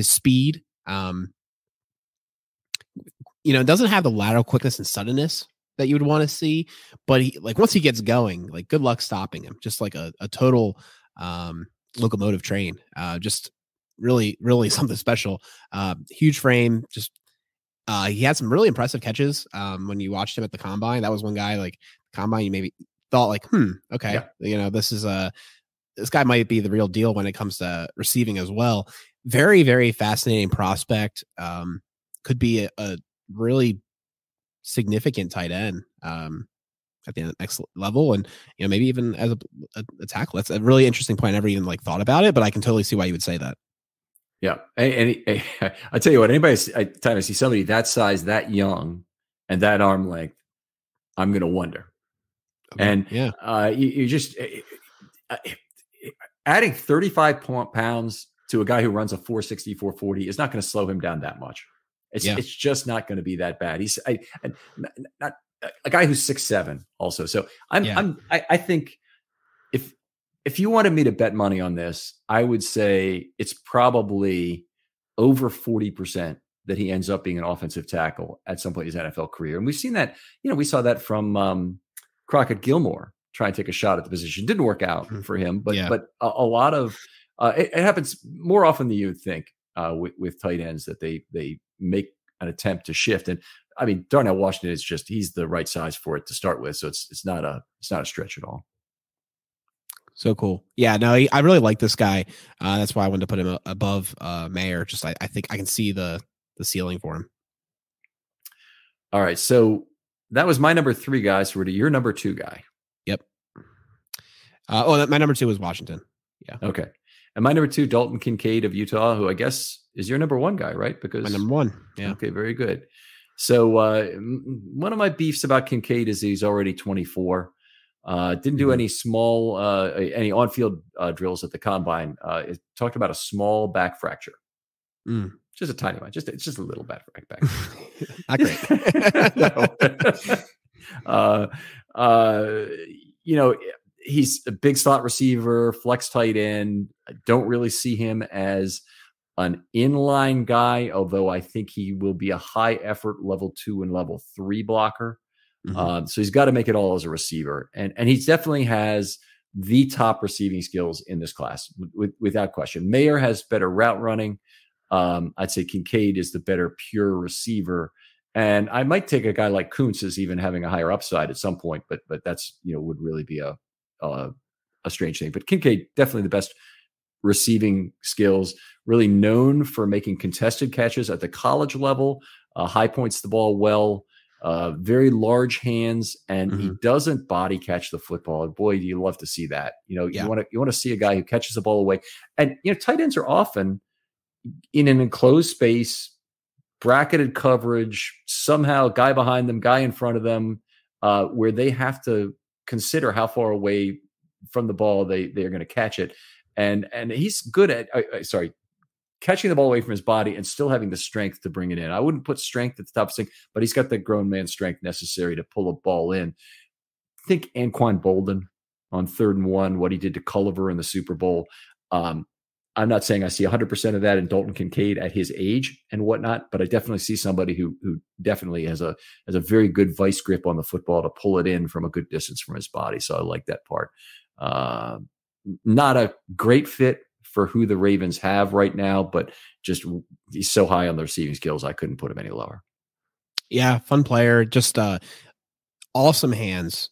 speed, doesn't have the lateral quickness and suddenness that you would want to see, but once he gets going, like good luck stopping him. Just like a total locomotive train. Just really, really something special. Huge frame. Just he had some really impressive catches when you watched him at the combine. That was one guy, like combine, you maybe thought like, okay, yeah. This guy might be the real deal when it comes to receiving as well. Very, very fascinating prospect. Could be a really significant tight end at the next level, and maybe even as a tackle. That's a really interesting point. I never even thought about it, but I can totally see why you would say that. Yeah, and I tell you what, time I see somebody that size, that young, and that arm length, I'm going to wonder. Okay. And you just adding 35 pounds to a guy who runs a 460, 440 is not going to slow him down that much. It's just not going to be that bad. He's not a guy who's 6'7" also. So I think if you wanted me to bet money on this, I would say it's probably over 40% that he ends up being an offensive tackle at some point in his NFL career. And we've seen that, we saw that from Crockett Gilmore trying to take a shot at the position. Didn't work out for him, but a lot of it happens more often than you would think with tight ends, that they make an attempt to shift. And I mean, Darnell Washington is he's the right size for it to start with. So it's not a stretch at all. So cool. Yeah, no, I really like this guy. That's why I wanted to put him above Mayer. Just I think I can see the ceiling for him. All right. So that was my number 3 guy. So we're to your number 2 guy. Yep. My number 2 was Washington. Yeah. Okay. And my number 2, Dalton Kincaid of Utah, who I guess is your number 1 guy, right? Because my number 1. Yeah. Okay. Very good. So one of my beefs about Kincaid is he's already 24. Didn't do any any on-field drills at the combine. It talked about a small back fracture. Just a tiny one. It's just a little back. Not great. He's a big slot receiver, flex tight end. I don't really see him as an inline guy, although I think he will be a high effort level 2 and level 3 blocker. So he's got to make it all as a receiver. And he definitely has the top receiving skills in this class, without question. Mayer has better route running. I'd say Kincaid is the better pure receiver. And I might take a guy like Kuntz as even having a higher upside at some point, but that's, would really be a strange thing. But Kincaid, definitely the best receiving skills, really known for making contested catches at the college level, high points the ball well, very large hands, and he doesn't body catch the football. And boy, do you love to see that. You want to see a guy who catches the ball away. And tight ends are often in an enclosed space, bracketed coverage, somehow guy behind them, guy in front of them, where they have to consider how far away from the ball they're going to catch it. And he's good at catching the ball away from his body and still having the strength to bring it in. I wouldn't put strength at the top of the thing, but he's got the grown man strength necessary to pull a ball in. Think Anquan Bolden on 3rd and 1, what he did to Culliver in the Super Bowl. I'm not saying I see 100% of that in Dalton Kincaid at his age and whatnot, but I definitely see somebody who definitely has a very good vice grip on the football to pull it in from a good distance from his body. So I like that part. Not a great fit for who the Ravens have right now, but just he's so high on the receiving skills, I couldn't put him any lower. Yeah, fun player, just awesome hands.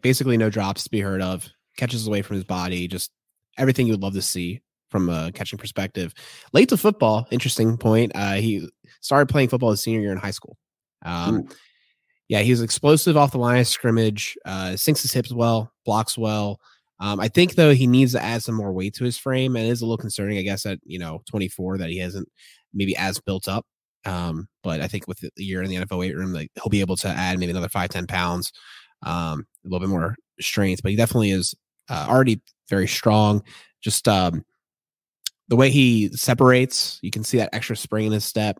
Basically no drops to be heard of. Catches away from his body, just everything you would love to see from a catching perspective. Late to football, interesting point. He started playing football his senior year in high school. Yeah, he was explosive off the line of scrimmage, sinks his hips well, blocks well. I think, though, he needs to add some more weight to his frame, and it is a little concerning, I guess, at 24 that he hasn't maybe as built up But I think with the year in the NFL weight room, like, he'll be able to add maybe another 5-10 pounds, a little bit more strength. But he definitely is already very strong. Just the way he separates, you can see that extra spring in his step.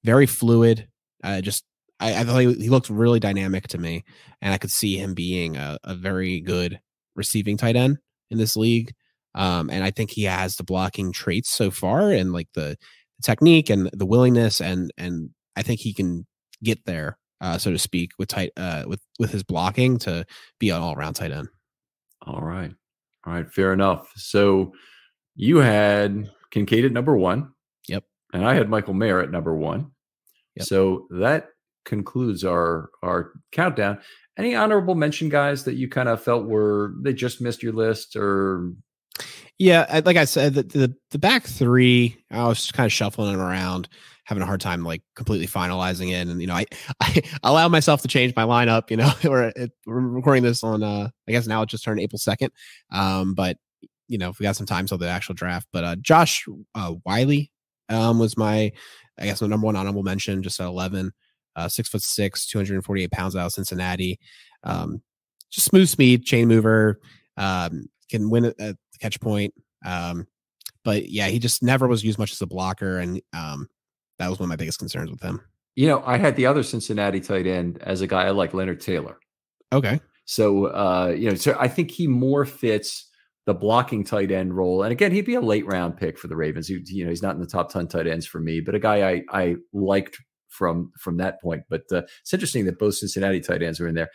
Very fluid. I thought he looked really dynamic to me, and I could see him being a very good receiving tight end in this league. And I think he has the blocking traits so far, and like the technique and the willingness, and I think he can get there, so to speak, with his blocking to be an all-around tight end. All right, fair enough. So you had Kincaid at number 1. Yep. And I had Michael Mayer at number 1. Yep. So that concludes our countdown. Any honorable mention guys that you kind of felt they just missed your list? Or yeah, like I said, the back 3, I was kind of shuffling them around, having a hard time like completely finalizing it. And I allow myself to change my lineup. We're recording this on I guess now it just turned April 2nd. But we got some time till the actual draft. But Josh Wiley was my number 1 honorable mention, just at 11, 6'6", 248 pounds, out of Cincinnati. Just smooth speed, chain mover, can win at the catch point. But yeah, he just never was used much as a blocker, and that was one of my biggest concerns with him. I had the other Cincinnati tight end as a guy I like, Leonard Taylor. Okay. So so I think he more fits the blocking tight end role. And again, he'd be a late round pick for the Ravens. He's not in the top 10 tight ends for me, but a guy I liked from that point. But it's interesting that both Cincinnati tight ends are in there.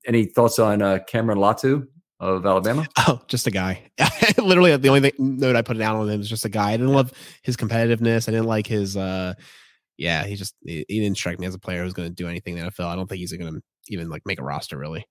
Any thoughts on Cameron Latu of Alabama? Oh, just a guy. Literally, the only note I put down on him is just a guy. I didn't love his competitiveness. I didn't like his. He didn't strike me as a player who's going to do anything in the NFL. I don't think he's going to even like make a roster, really.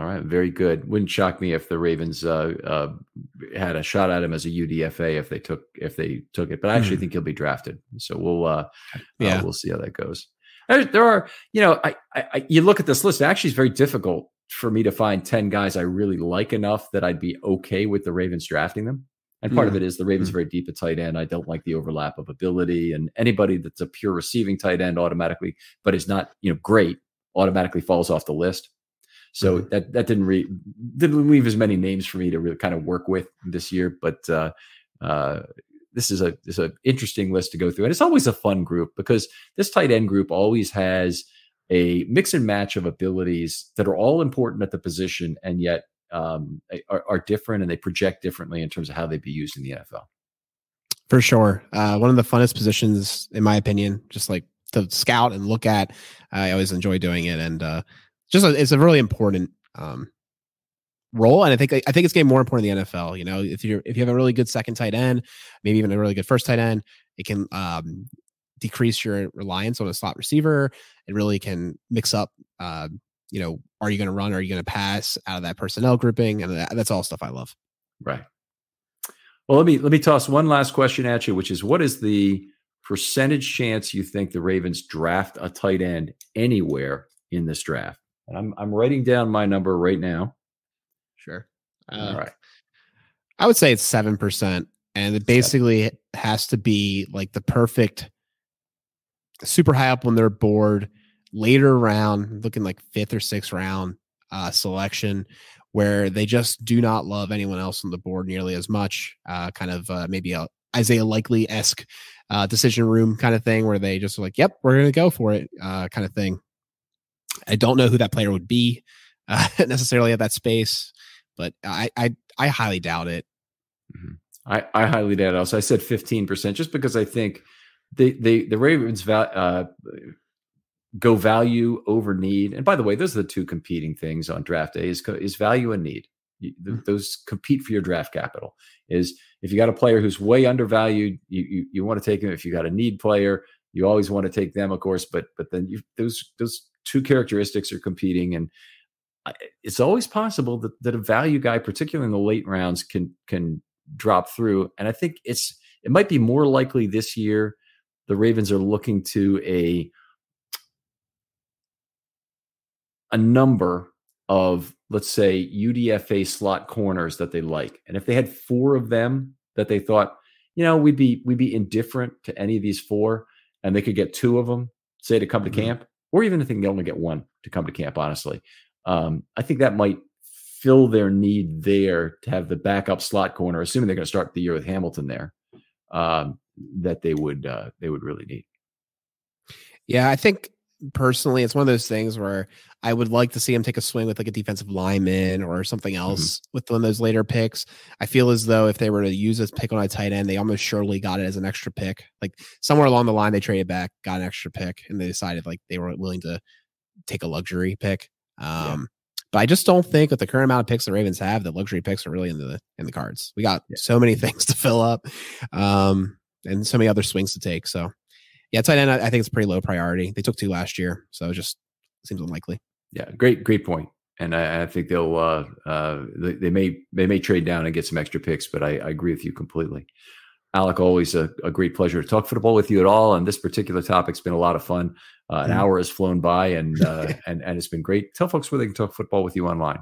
All right, very good. Wouldn't shock me if the Ravens had a shot at him as a UDFA if they took it. But I actually think he'll be drafted. So we'll see how that goes. There are, you look at this list. Actually, it's very difficult for me to find 10 guys I really like enough that I'd be okay with the Ravens drafting them. And part of it is the Ravens are very deep at tight end. I don't like the overlap of ability, and anybody that's a pure receiving tight end automatically, but is not great, automatically falls off the list. So that didn't leave as many names for me to really kind of work with this year. But this is an interesting list to go through, and it's always a fun group because this tight end group always has a mix and match of abilities that are all important at the position, and yet are different, and they project differently in terms of how they'd be used in the NFL. For sure. One of the funnest positions, in my opinion, just like to scout and look at. I always enjoy doing it. And it's a really important role. And I think it's getting more important in the NFL. If you have a really good second tight end, maybe even a really good first tight end, it can decrease your reliance on a slot receiver. It really can mix up, are you going to run? Or are you going to pass out of that personnel grouping? And that's all stuff I love. Right. Well, let me toss one last question at you, which is, what is the percentage chance you think the Ravens draft a tight end anywhere in this draft? And I'm writing down my number right now. Sure. All right. I would say it's 7%. And it basically has to be like the perfect, super high up on their board, later round, looking like 5th or 6th round selection, where they just do not love anyone else on the board nearly as much. Maybe a Isaiah Likely-esque decision room kind of thing, where they just are like, yep, we're going to go for it kind of thing. I don't know who that player would be necessarily at that space, but I highly doubt it. Mm-hmm. I highly doubt it. Also, I said 15%, just because I think the Ravens go value over need. And by the way, those are the two competing things on draft day: is value and need. Those compete for your draft capital. Is if you got a player who's way undervalued, you want to take him. If you got a need player, you always want to take them, of course. But then those two characteristics are competing, and it's always possible that a value guy, particularly in the late rounds, can drop through. And I think it might be more likely this year. The Ravens are looking to a number of, let's say, UDFA slot corners that they like. And if they had 4 of them that they thought, we'd be indifferent to any of these four, and they could get two of them, say, to come to camp, or even if they can only get one to come to camp, honestly. I think that might fill their need there to have the backup slot corner, assuming they're going to start the year with Hamilton there, that they would really need. Yeah, I think personally, it's one of those things where I would like to see him take a swing with like a defensive lineman or something else with one of those later picks. I feel as though if they were to use this pick on a tight end, they almost surely got it as an extra pick. Like somewhere along the line, they traded back, got an extra pick, and they decided like they were willing to take a luxury pick. But I just don't think with the current amount of picks the Ravens have, that luxury picks are really in the cards. We got so many things to fill up, and so many other swings to take. So yeah, tight end, I think it's pretty low priority. They took 2 last year, so it just seems unlikely. Yeah, great point. And I think they'll they may trade down and get some extra picks, but I agree with you completely. Alec, always a great pleasure to talk football with you at all. And this particular topic's been a lot of fun. An hour has flown by, and it's been great. Tell folks where they can talk football with you online.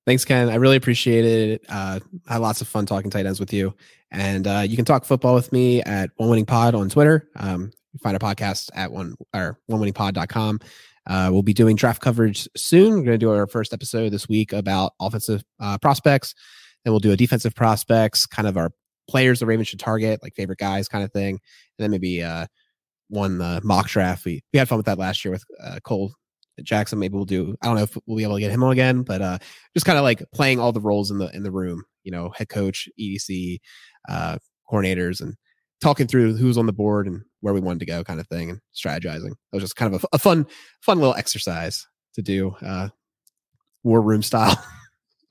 Thanks, Ken. I really appreciate it. I had lots of fun talking tight ends with you. And you can talk football with me at One Winning Pod on Twitter. You find our podcast at onewinningpod.com. We'll be doing draft coverage soon. We're going to do our first episode this week about offensive prospects. Then we'll do a defensive prospects, kind of our players the Ravens should target, like favorite guys kind of thing. And then maybe one mock draft. We had fun with that last year with Cole Jackson. Maybe we'll do, I don't know if we'll be able to get him on again, but just kind of like playing all the roles in the room, head coach, EDC, coordinators, and talking through who's on the board and where we wanted to go kind of thing, and strategizing. It was just kind of a fun little exercise to do, war room style.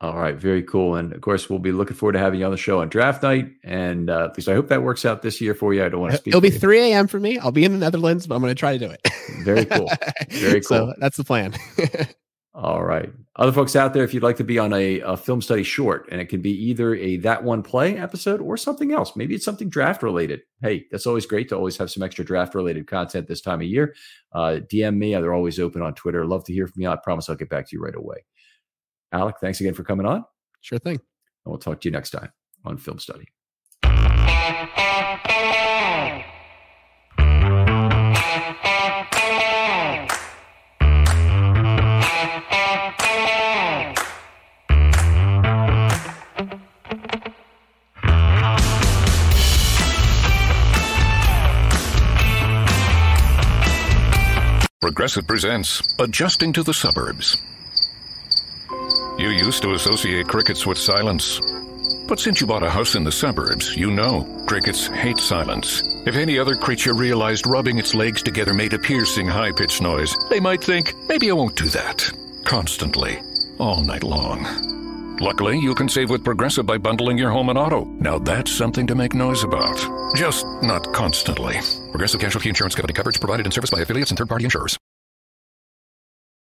All right. Very cool. And of course, we'll be looking forward to having you on the show on draft night. And at least I hope that works out this year for you. I don't want to speak. It'll be 3 a.m. for me. I'll be in the Netherlands, but I'm going to try to do it. Very cool. Very cool. So that's the plan. All right. Other folks out there, if you'd like to be on a film study short, and it can be either a That One Play episode or something else. Maybe it's something draft related. Hey, that's always great to always have some extra draft related content this time of year. DM me. They're always open on Twitter. Love to hear from you. I promise I'll get back to you right away. Alec, thanks again for coming on. Sure thing. And we'll talk to you next time on Film Study. Progressive presents Adjusting to the Suburbs. You used to associate crickets with silence. But since you bought a house in the suburbs, you know crickets hate silence. If any other creature realized rubbing its legs together made a piercing, high-pitched noise, they might think, maybe I won't do that. Constantly. All night long. Luckily, you can save with Progressive by bundling your home and auto. Now that's something to make noise about. Just not constantly. Progressive Casualty Insurance Company coverage provided in service by affiliates and third-party insurers.